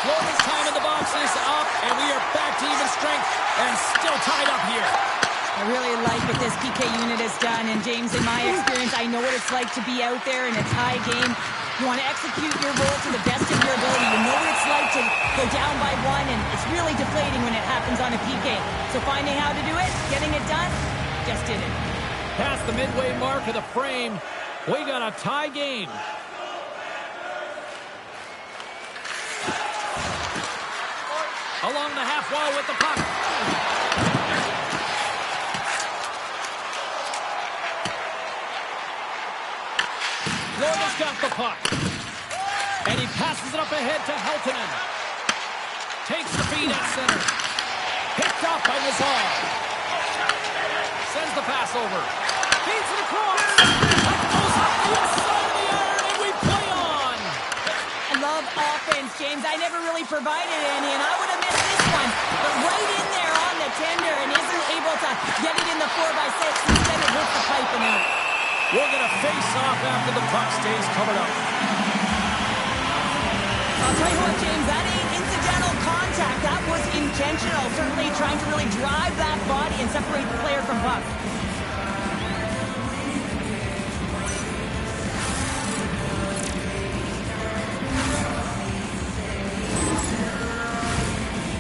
Florida's time in the box is up, and we are back to even strength and still tied up here. I really like what this PK unit has done, and James, in my experience, I know what it's like to be out there in a tie game. You want to execute your role to the best of your ability. You know what it's like to go down by one, and it's really deflating when it happens on a PK. So finding how to do it, getting it done, just did it. Past the midway mark of the frame, we got a tie game. Along the half wall with the puck. Florida's got the puck. And he passes it up ahead to Heltonen. Takes the feed at center. Picked up by Nazar. Sends the pass over. Feeds it across. That goes up the inside of the iron, and we play on. I love offense, James. I never really provided any, and I would have missed this one. But right in there on the tender and isn't able to get it in the 4x6. Instead it hits the pipe and out. We're going to face off after the puck stays covered up. I'll tell you what, James, that ain't incidental contact. That was intentional. Certainly trying to really drive that body and separate the player from puck.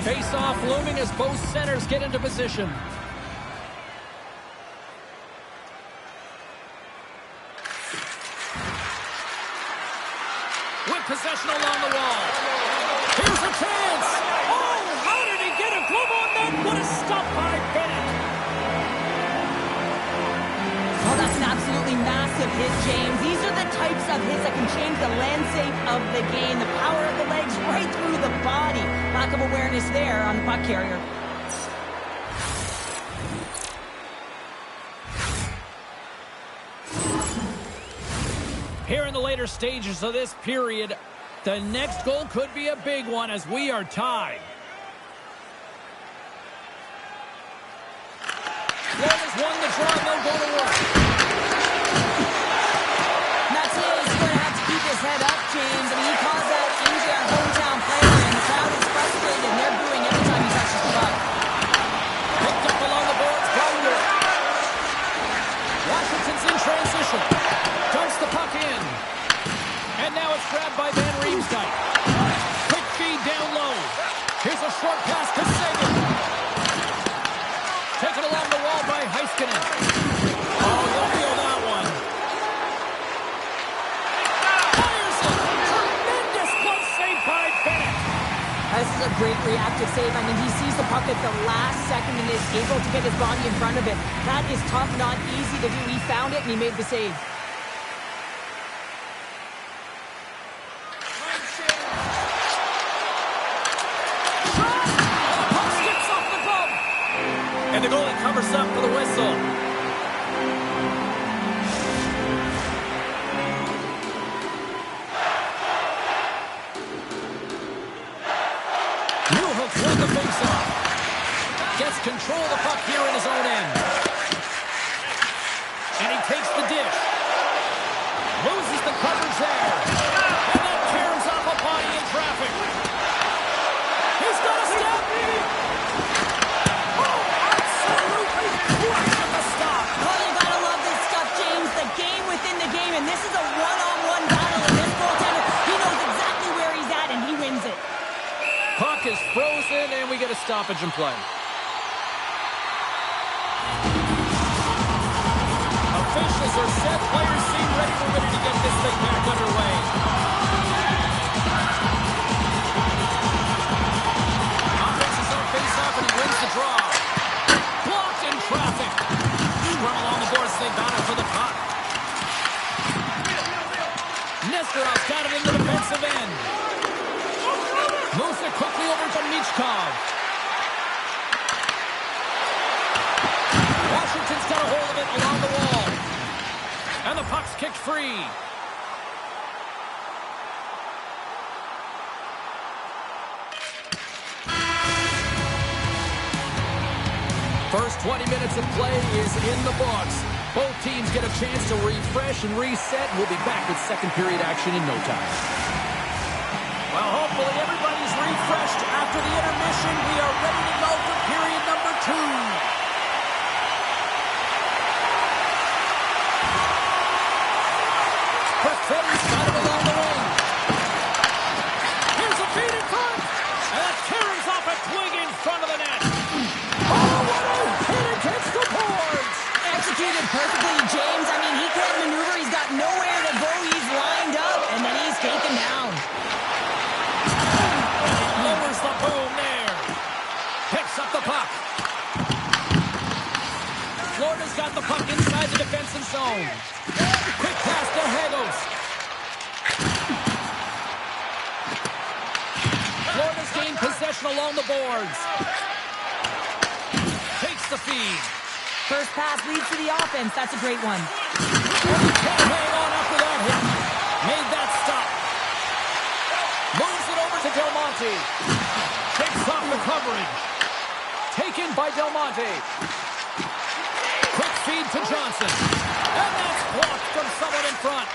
Face-off looming as both centers get into position. With possession along the wall. Here's a chance. Oh, how did he get a glove on that? What a stop by Bennett. Oh, that's an absolutely massive hit, James. These are the types of hits that can change the landscape of the game. The power of the legs right through the body. Lack of awareness there on the puck carrier. Here in the later stages of this period, the next goal could be a big one as we are tied. Florida's won the draw, and they'll go to work. That's it. He's going to have to keep his head up, James. I mean, he calls out into our hometown player, and the crowd is frustrated, and they're booing every time he touches the puck. Picked up along the boards, Bounder. Washington's in transition. Dumps the puck in. And now it's grabbed by Van Riemsdyk. Quick feed down low. Here's a short pass to Sagan. Taken along the wall by Heiskanen. Oh, he'll feel that one. Fires it. Tremendous glove save by Bennett. This is a great reactive save. I mean, he sees the puck at the last second and is able to get his body in front of it. That is tough, not easy to do. He found it and he made the save. And the goalie covers up for the whistle. Newhook's won the faceoff. Gets control of the puck here in his own end. And he takes the dish. Loses the coverage there. And then tears off a body in traffic. He's got a step. And this is a one-on-one battle, and this goaltender, he knows exactly where he's at, and he wins it. Puck is frozen, and we get a stoppage in play. Officials are set. Players seem ready to get this thing back underway. Offense is on face-off, and he wins the draw. Blocked in traffic. Moves it quickly over to Michkov. Washington's got a hold of it along the wall. And the puck's kicked free. First 20 minutes of play is in the books. Both teams get a chance to refresh and reset. We'll be back with second period action in no time. Well, hopefully everybody's refreshed after the intermission. We are ready to go for period number 2. Perfetti's got it along the wing. Here's a feed in front. And that carries off a twig in front of the net. Oh, what a hit against the boards. Executed perfectly, James. I mean, he can't maneuver. He's got nowhere to go. He's lined up, and then he's taken down. Lowers the boom there. Picks up the puck. Florida's got the puck inside the defensive zone. Quick pass to Hagos. Florida's gained possession along the boards. Takes the feed. First pass leads to the offense. That's a great one. Can't hang on after that hit. Made that stop. Moves it over to Del Monte. Takes off the coverage. Taken by Del Monte. Quick feed to Johnson. And that's blocked from someone in front.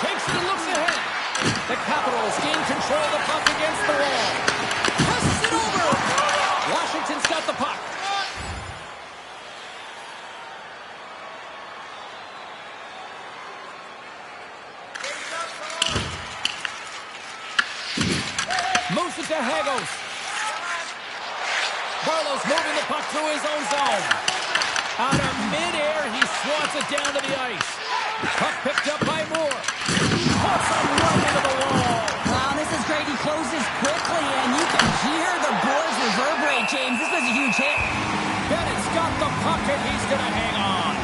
Takes it and looks ahead. The Capitals gain control of the puck against the wall. Passes it over. Washington's got the puck. Moves it to Hagos. Barlow's moving the puck through his own zone. Out of midair, he swats it down to the ice. Puck picked up by Moore. Puts him right into the wall. Wow, this is great. He closes quickly, and you can hear the boards reverberate, James. This was a huge hit. Bennett's got the puck, and he's going to hang on.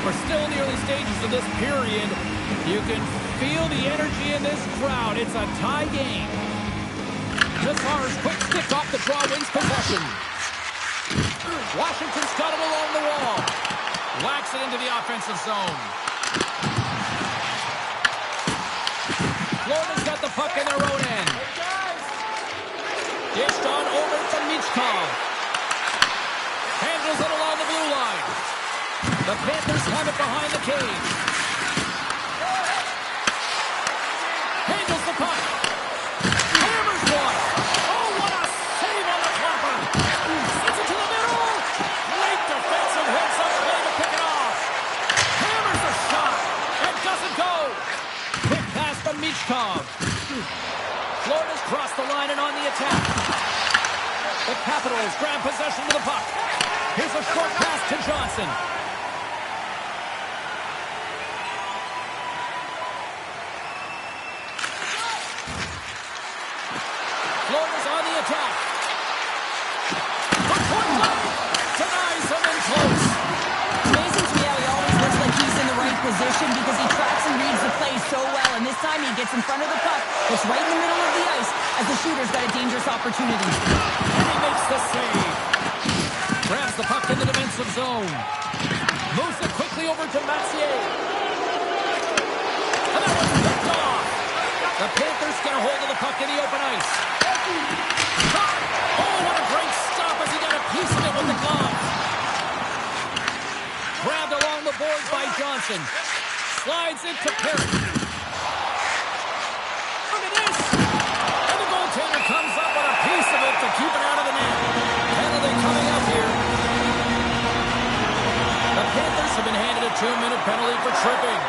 We're still in the early stages of this period. You can feel the energy in this crowd. It's a tie game. Nazar's quick stick off the draw wins possession. Washington's got it along the wall. Whacks it into the offensive zone. Florida's got the puck in their own end. Dished on over to Michkov. Handles it along the blue line. The Panthers have it behind the cage. Handles the puck. Hammers one. Oh, what a save on the flapper. Sends it to the middle. Great defensive hits up play to pick it off. Hammers the shot. And doesn't go. Quick pass to Michkov. Florida's crossed the line and on the attack. The Capitals grab possession of the puck. Here's a short pass to Johnson. Florida's on the attack. The point line denies him in close. Amazing to me how he always looks like he's in the right position because he tracks and reads the play so well. And this time he gets in front of the puck. It's right in the middle of the ice as the shooter's got a dangerous opportunity. And he makes the save. Grabs the puck in the defensive zone. Moves it quickly over to Mathieu. And that one's picked off. The Panthers get a hold of the puck in the open ice. Oh, what a great stop as he got a piece of it with the glove. Grabbed along the boards by Johnson. Slides it to Perry. Look at this. And the goaltender comes up with a piece of it to keep it out of the net. Penalty coming up here. The Panthers have been handed a 2-minute penalty for tripping.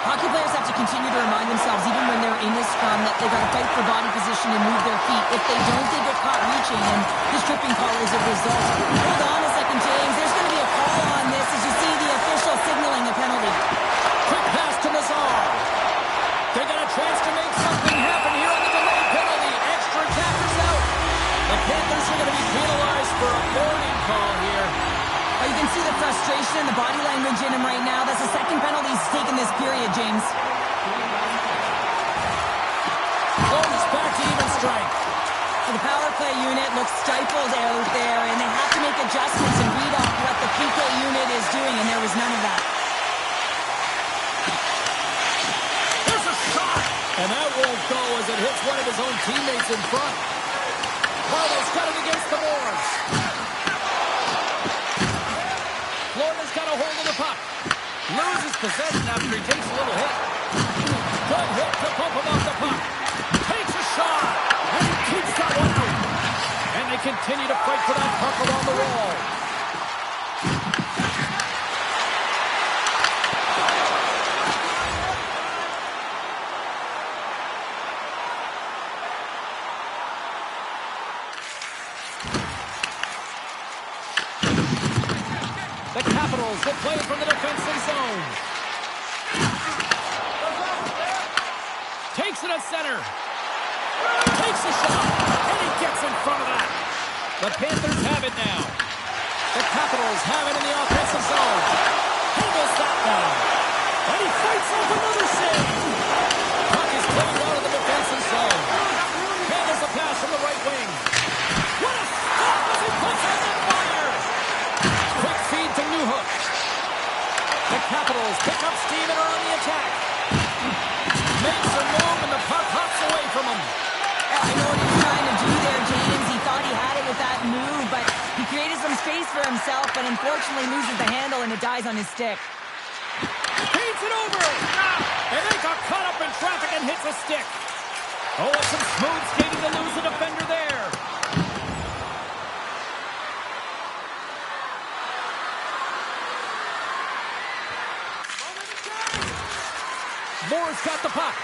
Hockey players have to continue to remind themselves, even when they're in this scrum, that they got to fight for body position and move their feet. If they don't, they get caught reaching, and this tripping call is a result. Hold on a second, James. There's going to be a call on this as you see the official signaling a penalty. Quick pass to Nazar. They got a chance to make something happen here on the delayed penalty. Extra attackers out. The Panthers are going to be penalized for a boarding call here. You can see the frustration and the body language in him right now. That's the second penalty he's taken this period, James. unit looks stifled out there, and they have to make adjustments and read off what the PK unit is doing, and there was none of that. There's a shot! And that won't go as it hits one of his own teammates in front. Carlos got it against the boards. Florida's got a hold of the puck. Loses possession after he takes a little hit. Good hit to pump him off the puck. Takes a shot, and he keeps that one out. And they continue to fight for that puck along the wall. The Capitals will play from the defensive zone. Takes it at center. Takes a shot, and he gets in front of that. The Panthers have it now. The Capitals have it in the offensive zone. Handles that one. And he fights off another save. Puck is cleared out of the defensive zone. Handles the pass from the right wing. What a stop as he puts on that fire. Quick feed to Newhook. The Capitals pick up steam and are on the attack. Makes a move and the puck hops away from him. I know what he's trying to do there, James. He thought he had it with that move, but he created some space for himself, but unfortunately loses the handle and it dies on his stick. Feeds it over. And they got caught up in traffic and hits a stick. Oh, it's some smooth skating to lose the defender there. Moore's got the puck.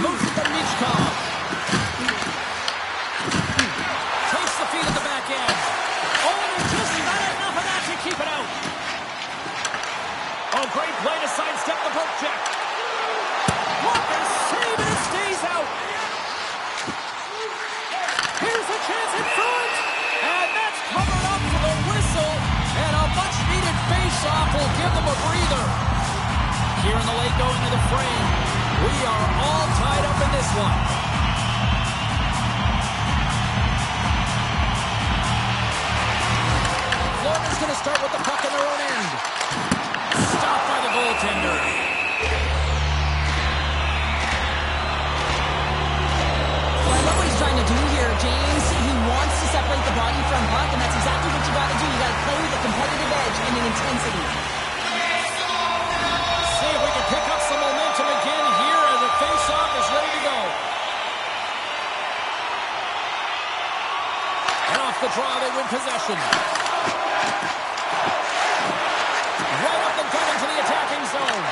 Moves it to Michkov. Takes the feed at the back end. Oh, and he just got enough of that to keep it out. Oh, great play to sidestep the poke check. Walker save and it stays out. Here's a chance in front. And that's covered up for the whistle. And a much-needed face-off will give them a breather. Here in the late going to the frame. We are all tied up in this one. Florida's going to start with the puck in their own end. Stopped by the goaltender. Well, I love what he's trying to do here, James. He wants to separate the body from puck, and that's exactly what you got to do. You got to play with a competitive edge and an intensity. See if we can pick up some momentum again here as the face-off is ready to go. And off the draw, they win possession. Right up the gut into the attacking zone.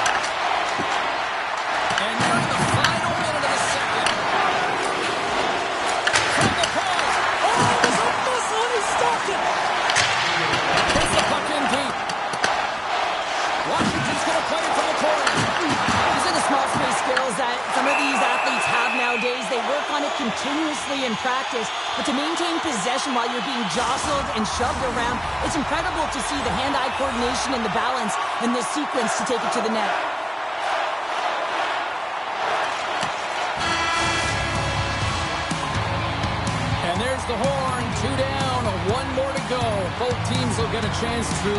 And we're in the final minute of the second. From the point. Oh, there's a missile and he stopped it. Puts the puck in deep. Washington's going to play it from the corner. These are the small space skills that some of these athletes have nowadays. They work on it continuously in practice, but to maintain possession while you're being jostled and shoved around, it's incredible to see the hand-eye coordination and the balance in this sequence to take it to the net. And there's the horn. 2 down, 1 more to go. Both teams will get a chance to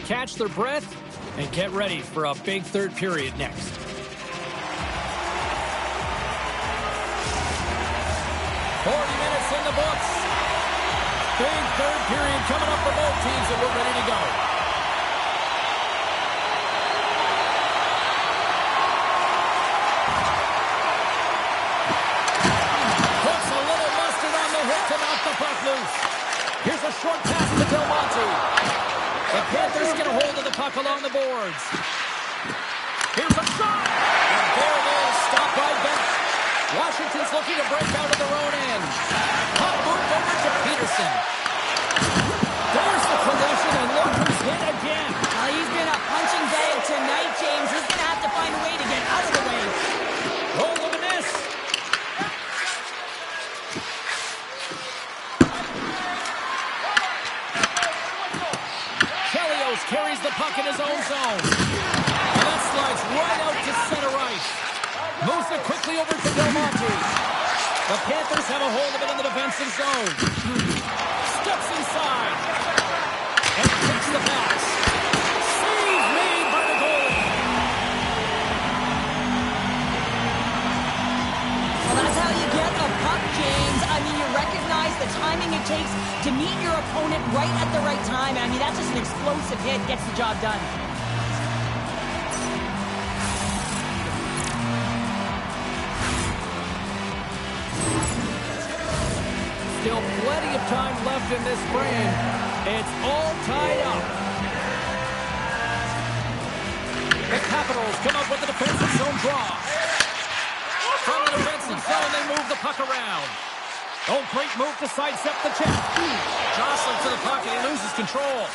catch their breath and get ready for a big third period next. 40 minutes in the books. Big third period coming up for both teams, and we're ready to go. Puts a little mustard on the hit to knock the puck loose. Here's a short pass to Del Monte. The Panthers get a hold of the puck along the boards. Here's a shot. And there it is, stopped by Bennett. Washington's looking to break out of their own end. Puck moved over to Peterson. There's the collision, and look who's hit again. Well, he's been a punching bag tonight, James. He's going to have to find a way to get out of the way. Roll of a miss. Chelios carries the puck in his own zone. And that slides right out to center ice. Moves it quickly over to Del Monte. The Panthers have a hold of it in the defensive zone. Steps inside. And takes the pass. Save made by the goalie. Well, that's how you get a puck, James. I mean, you recognize the timing it takes to meet your opponent right at the right time. I mean, that's just an explosive hit. Gets the job done. Still plenty of time left in this frame. It's all tied up. The Capitals come up with the defensive zone draw. From the defensive zone, they move the puck around. Oh, great move to sidestep the check. Jostling to the puck, and he loses control.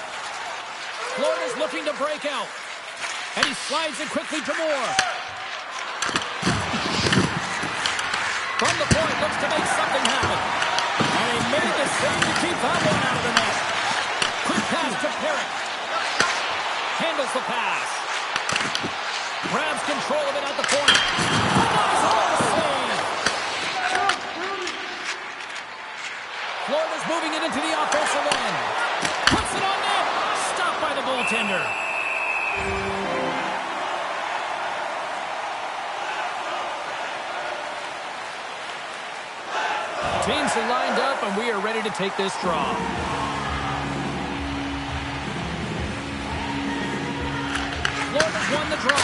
Florida's looking to break out. And he slides it quickly to Moore. From the point, looks to make something happen. And he made the save to keep that one out of the net. Quick pass to Perrick. Handles the pass. Grabs control of it at the point. Nice save. Florida's moving it into the offensive end. Puts it on net. Stopped by the goaltender. Teams are lined up, and we are ready to take this draw. Florida's won the draw.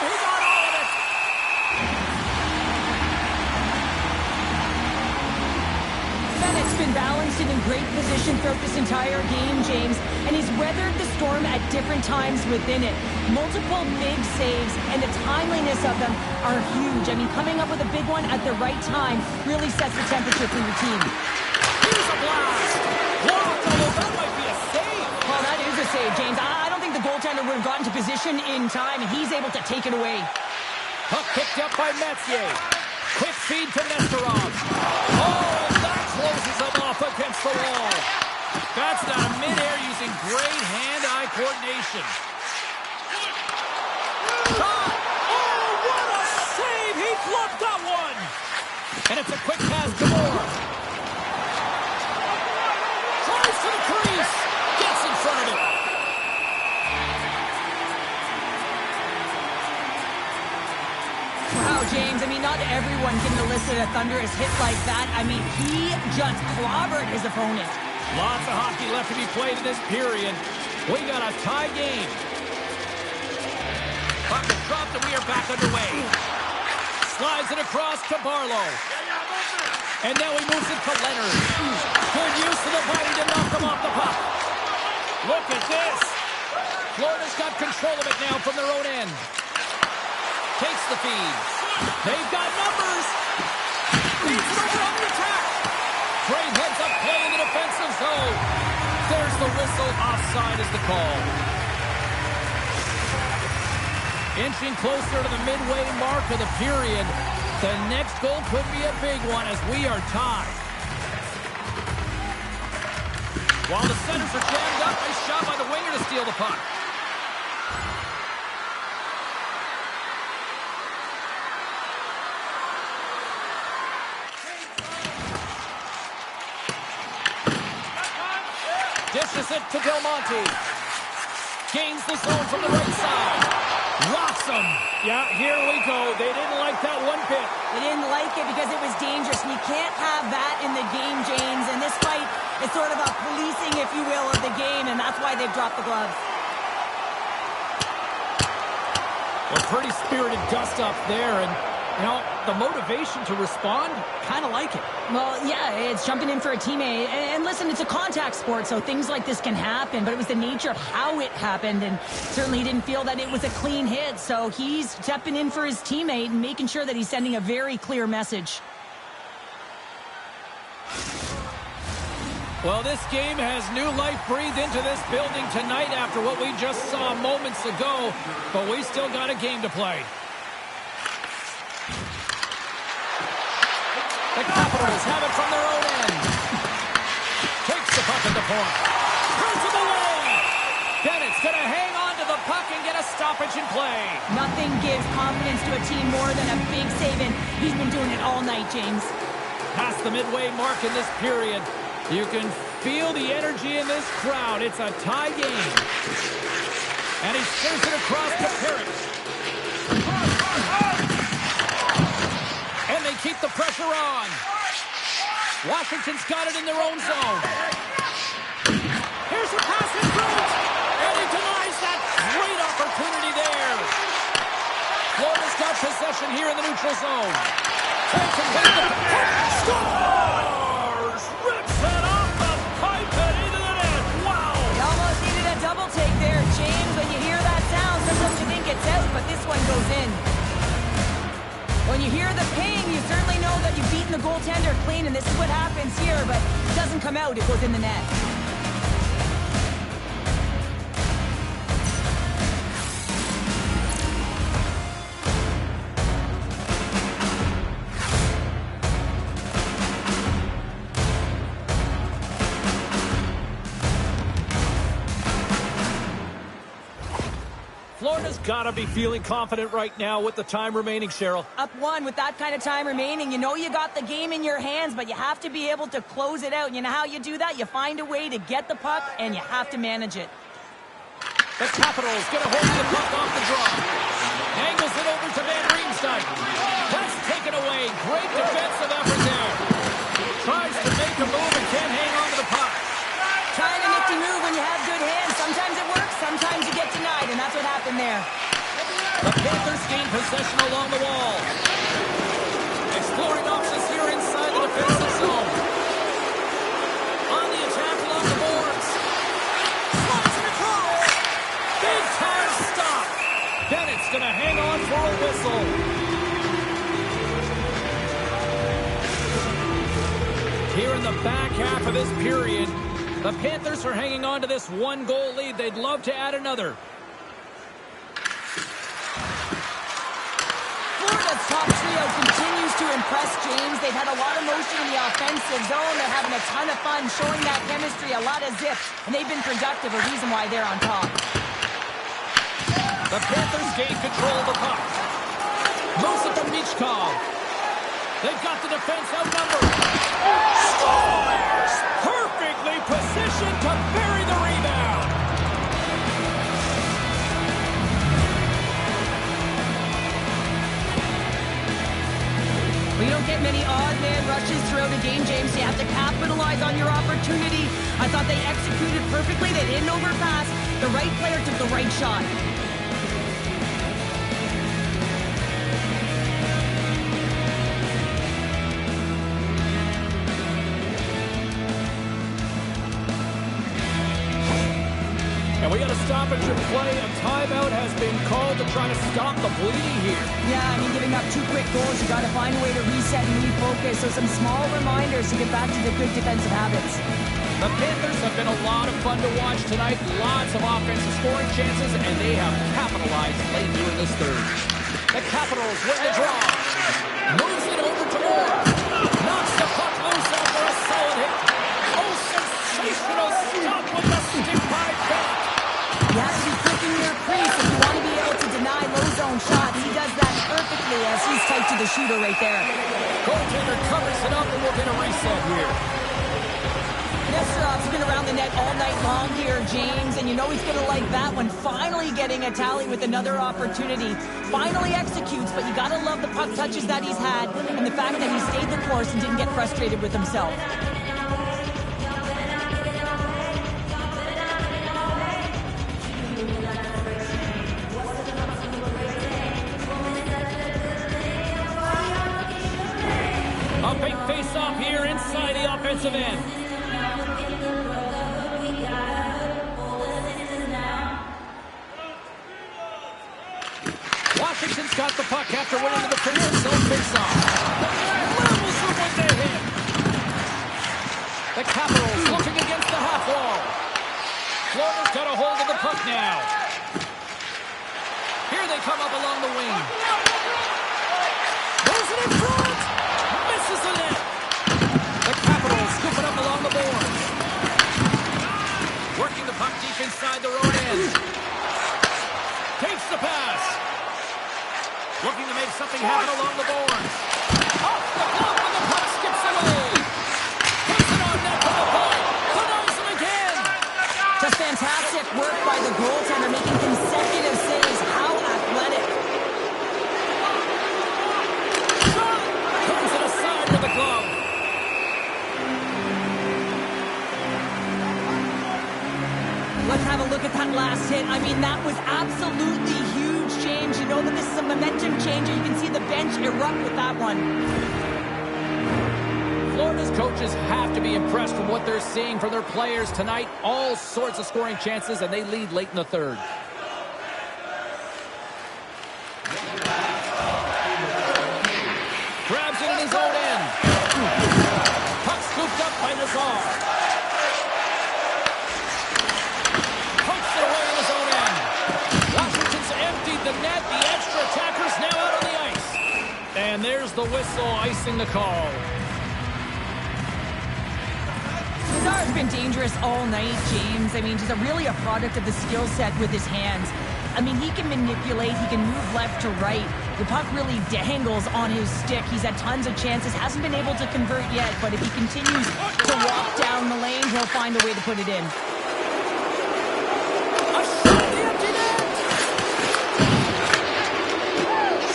He got all of it. Bennett's been balanced and in great position throughout this entire game, James, and he's weathered the storm at different times within it. Multiple big saves, and the timeliness of them are huge. I mean, coming up with a big one at the right time really sets the temperature for your team. Here's a blast. Blocked, although that might be a save. Well, that is a save, James. I don't think the goaltender would have gotten to position in time, and he's able to take it away. Puck picked up by Messier. Quick feed to Nesterov. Oh, that closes him off against the wall. That's down midair using great hand-eye coordination. Shot! Oh, what a save! He flubbed that one! And it's a quick pass to Moore. Tries to the crease. Gets in front of it. Wow, James, I mean, not everyone can elicit a thunderous hit like that. I mean, he just clobbered his opponent. Lots of hockey left to be played in this period. We got a tie game. Puck is dropped, and we are back underway. Slides it across to Barlow. And now he moves it to Leonard. Good use of the body to knock him off the puck. Look at this. Florida's got control of it now from their own end. Takes the feed. They've got numbers. Feeds it over on the attack. Great heads-up play in the defensive zone. There's the whistle. Offside is the call. Inching closer to the midway mark of the period. The next goal could be a big one as we are tied. While the centers are jammed up, nice shot by the winger to steal the puck. Dishes it to Del Monte. Gains the zone from the right side. Rocks him. Yeah, here we go. They didn't like that one bit. They didn't like it because it was dangerous, and you can't have that in the game, James. And this fight is sort of a policing, if you will, of the game, and that's why they've dropped the gloves. Well, pretty spirited dust-up there, and, you know, the motivation to respond, kind of like it. Well, yeah, it's jumping in for a teammate. And listen, it's a contact sport, so things like this can happen, but it was the nature of how it happened, and certainly he didn't feel that it was a clean hit, so he's stepping in for his teammate and making sure that he's sending a very clear message. Well, this game has new life breathed into this building tonight after what we just saw moments ago, but we still got a game to play. The Capitals have it from their own end. Takes the puck at the point. Throws it away. Bennett's going to hang on to the puck and get a stoppage in play. Nothing gives confidence to a team more than a big save, and he's been doing it all night, James. Past the midway mark in this period. You can feel the energy in this crowd. It's a tie game. And he sends it across to Perry. And they keep the pressure on. Washington's got it in their own zone. Here's a pass in front. And he denies that great opportunity there. Florida's got possession here in the neutral zone. Takes and takes the scores! Rips it off the pipe and into the net. Wow! You almost needed a double take there, James. When you hear that sound, sometimes you think it's out, but this one goes in. When you hear the ping, you certainly know that you've beaten the goaltender clean, and this is what happens here, but it doesn't come out, it goes in the net. Florida's got to be feeling confident right now with the time remaining, Cheryl. Up one with that kind of time remaining. You know you got the game in your hands, but you have to be able to close it out. You know how you do that? You find a way to get the puck, and you have to manage it. The Capitals get a hold of the puck off the draw. Angles it over to Van Riemsdyk. That's taken away. Great defensive effort there. Tries to make a move and can't hang on to the puck. Trying a nifty move when you have good hands. Sometimes it works, sometimes you get denied, and that's what happened there. The Panthers gain possession along the wall. Exploring options here inside the defensive zone. On the attack along the boards. Slides it across. Big time stop. Bennett's going to hang on for a whistle. Here in the back half of this period, the Panthers are hanging on to this one-goal lead. They'd love to add another. Florida's top trio continues to impress, James. They've had a lot of motion in the offensive zone. They're having a ton of fun, showing that chemistry, a lot of zip, and they've been productive, a reason why they're on top. The Panthers gain control of the puck. Moves it to Michkov. They've got the defense outnumbered. Scores! Perfectly positioned to bury the rebound. Well, you don't get many odd man rushes throughout a game, James. You have to capitalize on your opportunity. I thought they executed perfectly. They didn't overpass. The right player took the right shot. We got a stoppage in play. A timeout has been called to try to stop the bleeding here. Yeah, I mean, giving up 2 quick goals, you got to find a way to reset and refocus. So some small reminders to get back to the good defensive habits. The Panthers have been a lot of fun to watch tonight. Lots of offensive scoring chances, and they have capitalized late here in this third. The Capitals win the draw. Moves it over to Moore. Knocks the puck loose after a solid hit. Oh, sensational stop with the stick by Bennett. You have to be quick in your crease if you want to be able to deny low zone shots. He does that perfectly as he's tight to the shooter right there. Goaltender covers it up, and we'll get a reset here. Nesterov's been around the net all night long here, James, and you know he's going to like that one. Finally getting a tally with another opportunity. Finally executes, but you got to love the puck touches that he's had and the fact that he stayed the course and didn't get frustrated with himself. A big face-off here inside the offensive end. Washington's got the puck after winning the defensive zone face-off. Levels them with their hit. The Capitals looking against the half wall. Florida's got a hold of the puck now. Here they come up along the wing. Goes it in front. Misses the net. The Capitals scoop it up along the boards. Working the puck deep inside their own end. Takes the pass. Looking to make something happen along the boards. Off the glove when the puck skips away. Puts it on net from the point. Denies him again. Just fantastic work by the goaltender, making consecutive saves. How athletic. Turns it aside with the glove. Let's have a look at that last hit. I mean, that was absolutely huge, James. You know that this is a momentum changer. You can see the bench erupt with that one. Florida's coaches have to be impressed from what they're seeing from their players tonight. All sorts of scoring chances, and they lead late in the third. Grabs it in his own end. Puck scooped up by Nazar. Pokes it away in his own end. Washington's emptied the net. The extra attackers now out on the ice. And there's the whistle icing the call. Nazar's been dangerous all night, James. I mean, just really a product of the skill set with his hands. I mean, he can manipulate, he can move left to right. The puck really dangles on his stick. He's had tons of chances, hasn't been able to convert yet, but if he continues to walk down the lane, he'll find a way to put it in. A shot the empty net!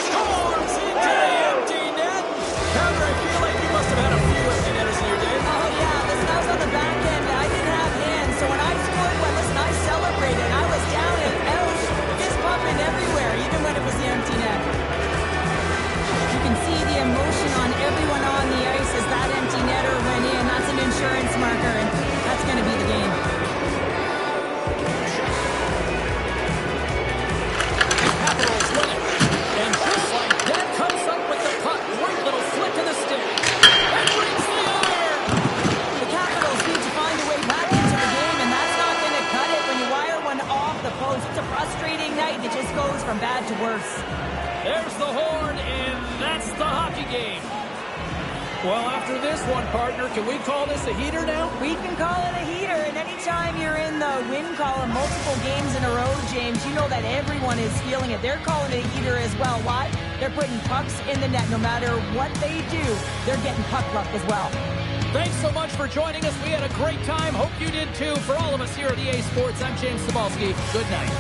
Storms into the empty net! Trevor, I feel like you must have had a few empty netters in your day. Oh, yeah, listen, I was on the back end. I didn't have hands, so when I scored, well, listen, I celebrated. I was down and out, fist pumping everywhere, even when it was the empty net. You can see the emotion on everyone on the ice as that empty netter went in. That's an insurance marker, and that's going to be the game. The Capitals win it. And just like that, comes up with the puck. Great little flick of the stick. And brings the iron. The Capitals need to find a way back into the game, and that's not going to cut it when you wire one off the post. It's a frustrating night. It just goes from bad to worse. There's the horn, and that's the hockey game. Well, after this one, partner, can we call this a heater now? We can call it a heater, and anytime you're in the win column multiple games in a row, James, you know that everyone is feeling it. They're calling it a heater as well. Why? They're putting pucks in the net. No matter what they do, they're getting puck luck as well. Thanks so much for joining us. We had a great time. Hope you did too. For all of us here at EA Sports, I'm James Cybulski. Good night.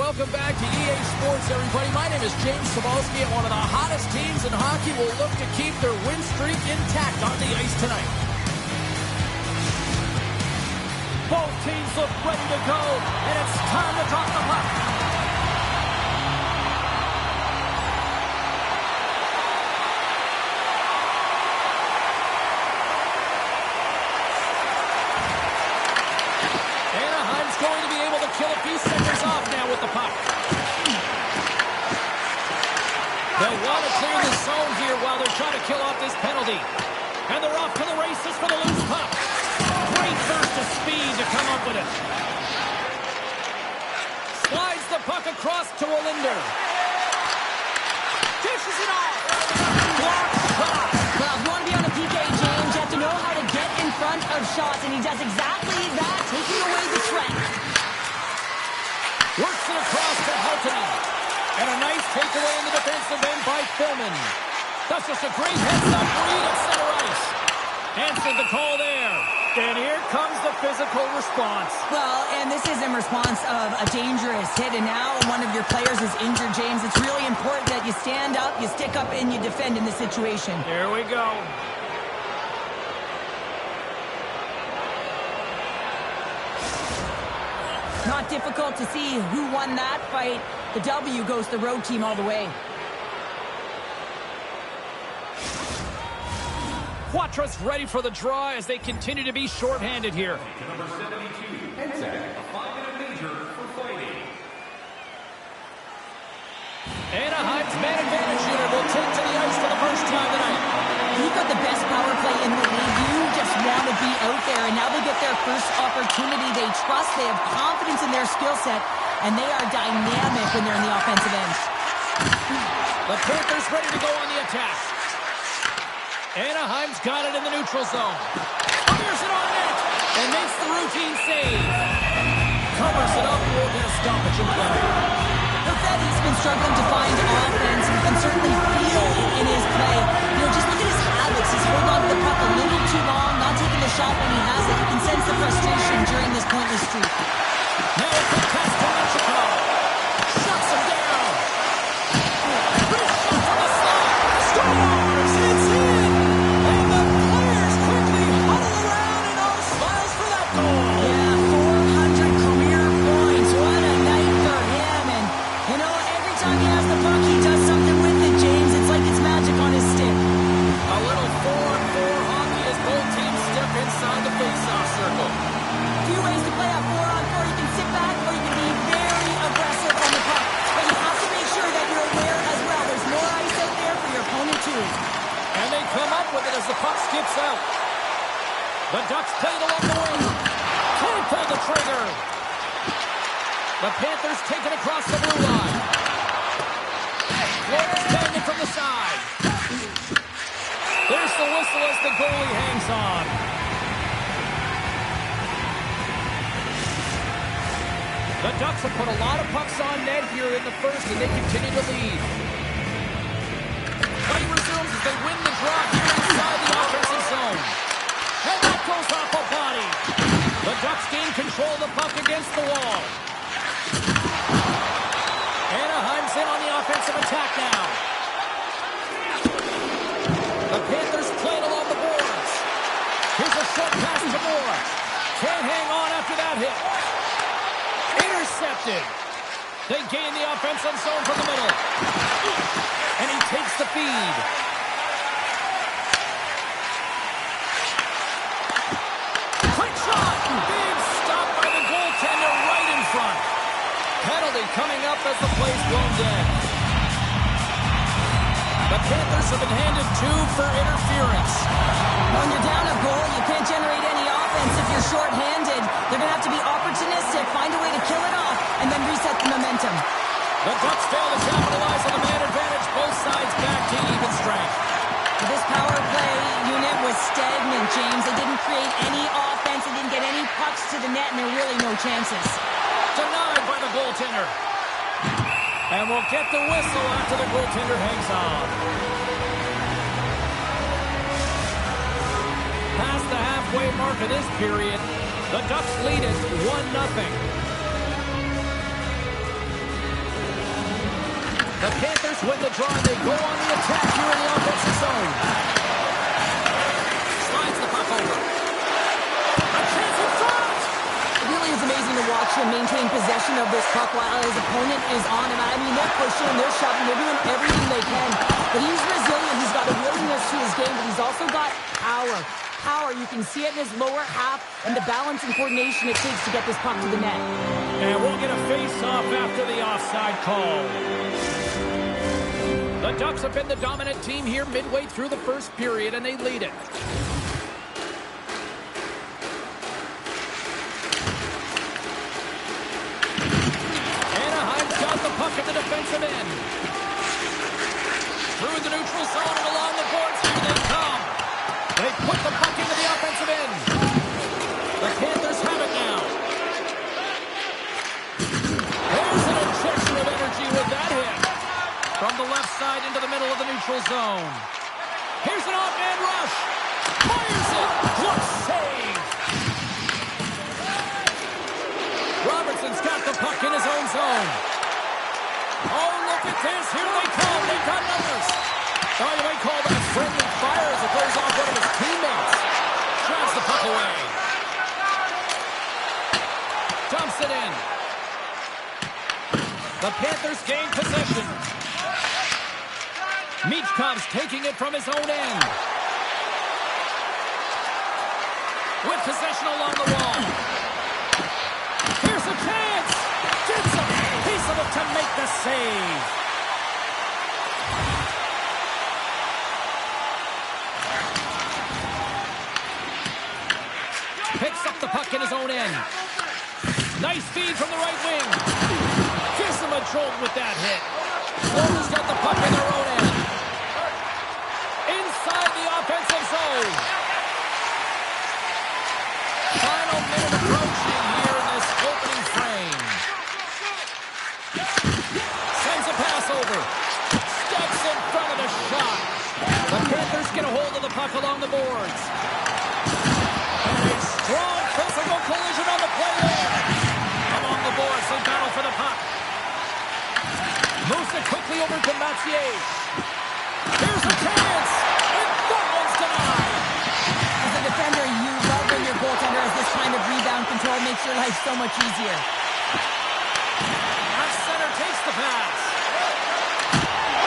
Welcome back to EA Sports, everybody. My name is James Cebulski, and one of the hottest teams in hockey will look to keep their win streak intact on the ice tonight. Both teams look ready to go, and it's time to drop the puck. Anaheim's going to be able to kill a few seconds off now with the puck. They'll want to clear the zone here while they're trying to kill off this penalty. And they're off to the races for the loose puck. Great burst of speed to come up with it. Slides the puck across to Wallinder. Dishes it off. Block shot. Well, if you want to be on a PK, James, you have to know how to get in front of shots, and he does exactly that, taking away the threat. Works it across to Haltonen. And a nice takeaway in the defensive end by Philman. That's just a great heads-up read at center ice. Answered the call there. And here comes the physical response. Well, and this is in response of a dangerous hit, and now one of your players is injured, James. It's really important that you stand up, you stick up, and you defend in this situation. Here we go. Not difficult to see who won that fight. The W goes the road team all the way. Quatra's ready for the draw as they continue to be shorthanded here. Number 72, Henson, a 5-minute major for fighting. Anaheim's man advantage unit will take to the ice for the first time tonight. You've got the best power play in the league. You just want to be out there, and now they get their first opportunity. They trust, they have confidence in their skill set, and they are dynamic when they're in the offensive end. The Panthers ready to go on the attack. Anaheim's got it in the neutral zone. Fires it on net and makes the routine save. Covers it up, will get a stoppage in play. Perfetti's been struggling to find offense. You can certainly feel it in his play. You know, just look at his habits. He's holding on to the puck a little too long, not taking the shot when he has it. You can sense the frustration during this pointless streak. Now a quick pass to Mexico. Shuts him down. Great shot from the slot. Scores! It's in! And the players quickly huddle around and all smiles for that goal. Yeah, 400 career points. What a night for him. And, you know, every time he has the puck, he does something with it, James. It's like it's magic on his stick. A little 4-on-4 hockey as both teams step inside the face-off circle. A few ways to play a 4-on-4. You can sit back or you can be very aggressive on the puck. But you have to make sure that you're aware as well. There's more ice out there for your opponent, too. And they come up with it as the puck skips out. The Ducks play it along the wing. Can't pull the trigger. The Panthers take it across the blue line. Florida's getting it from the side. There's the whistle as the goalie hangs on. The Ducks have put a lot of pucks on net here in the first, and they continue to lead. Play resumes as they win the draw here inside the offensive zone. And that goes off a body. The Ducks gain control of the puck against the wall. Anaheim's in on the offensive attack now. The Panthers play it along the boards. Here's a short pass to Moore. Can't hang on after that hit. Intercepted. They gain the offensive zone from the middle. And he takes the feed. Quick shot. Big stop by the goaltender right in front. Penalty coming up as the play's blown dead. The Panthers have been handed 2 for interference. When you're down a goal, you can't generate any offense if you're shorthanded. They're going to have to be opportunistic, find a way to kill it off, and then reset the momentum. The Ducks fail to capitalize on the man advantage. Both sides back to even strength. This power play unit was stagnant, James. They didn't create any offense. They didn't get any pucks to the net, and there were really no chances. Denied by the goaltender. And we'll get the whistle after the goaltender hangs on. Past the halfway mark of this period, the Ducks lead it 1-0. The Panthers win the draw, and they go on the attack here in the offensive zone. Slides the puck over. A chance in front! It really is amazing to watch him maintain possession of this puck while his opponent is on him. I mean, they're pushing, they're shoving, they're doing everything they can. But he's resilient. He's got a willingness to his game, but he's also got power. You can see it in his lower half and the balance and coordination it takes to get this puck to the net. And we'll get a face-off after the offside call. The Ducks have been the dominant team here midway through the first period, and they lead it. Anaheim's got the puck at the defensive end. Through the neutral zone and along the boards, here they come. They put the puck into the offensive end. The Panthers have it now. There's an injection of energy with that hit. From the left side into the middle of the neutral zone. Here's an off-man rush. Fires it. What save. Robertson's got the puck in his own zone. Oh, look at this. Here they come. They've got numbers. Oh, you might call that friendly fire as it goes off one of his teammates. Drives the puck away. Dumps it in. The Panthers gain possession. Michkov's taking it from his own end. With possession along the wall. Here's a chance. Gets a piece of it to make the save. Picks up the puck in his own end. Nice feed from the right wing. Gives him a jolt with that hit. Florida's got the puck in their own end. Inside the offensive zone. Final minute approaching here in this opening frame. Sends a pass over. Steps in front of the shot. The Panthers get a hold of the puck along the boards. And a strong physical collision on the play there. Along the boards, they battle for the puck. Moves it quickly over to Mathieu. Here's a chance. And that one's denied. As a defender, you love when your goaltender has this kind of rebound control. Makes your life so much easier. Our center takes the pass.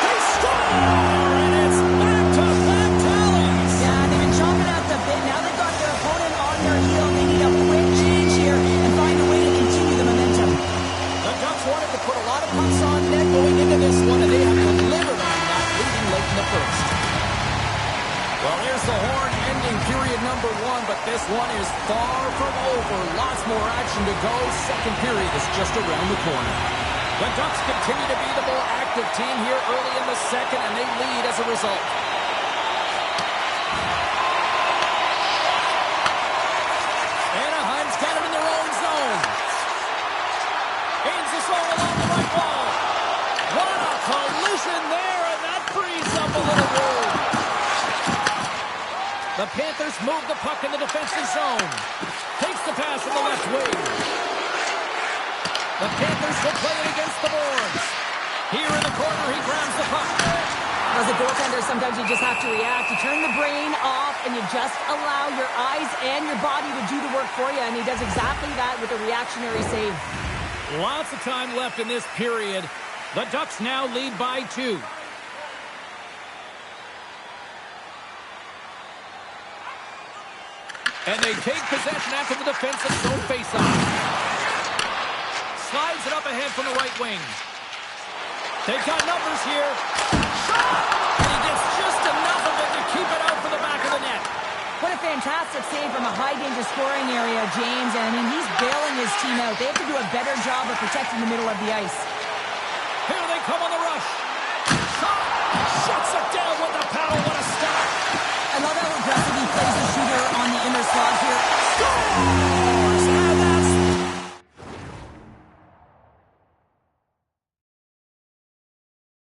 They score! And it's back-to-back tallies. Yeah, they've been chomping at the bit. Now they've got their opponent on their heel. They need a quick change here and find a way to continue the momentum. The Ducks wanted to put a lot of pucks on net going into this one, and they have delivered on that, leading late in the first. Well, here's the horn ending period number one, but this one is far from over. Lots more action to go. Second period is just around the corner. The Ducks continue to be the more active team here early in the second, and they lead as a result. Anaheim's got it in their own zone. Gains the zone along the right wall. What a collision there, and that frees up a little room. The Panthers move the puck in the defensive zone. Takes the pass in the left wing. The Panthers will play it against the boards. Here in the corner, he grabs the puck. As a goaltender, sometimes you just have to react. You turn the brain off, and you just allow your eyes and your body to do the work for you, and he does exactly that with a reactionary save. Lots of time left in this period. The Ducks now lead by 2. And they take possession after the defensive zone faceoff. Slides it up ahead from the right wing. They've got numbers here. Shot! And he gets just enough of it to keep it out for the back of the net. What a fantastic save from a high-danger scoring area, James. And I mean, he's bailing his team out. They have to do a better job of protecting the middle of the ice.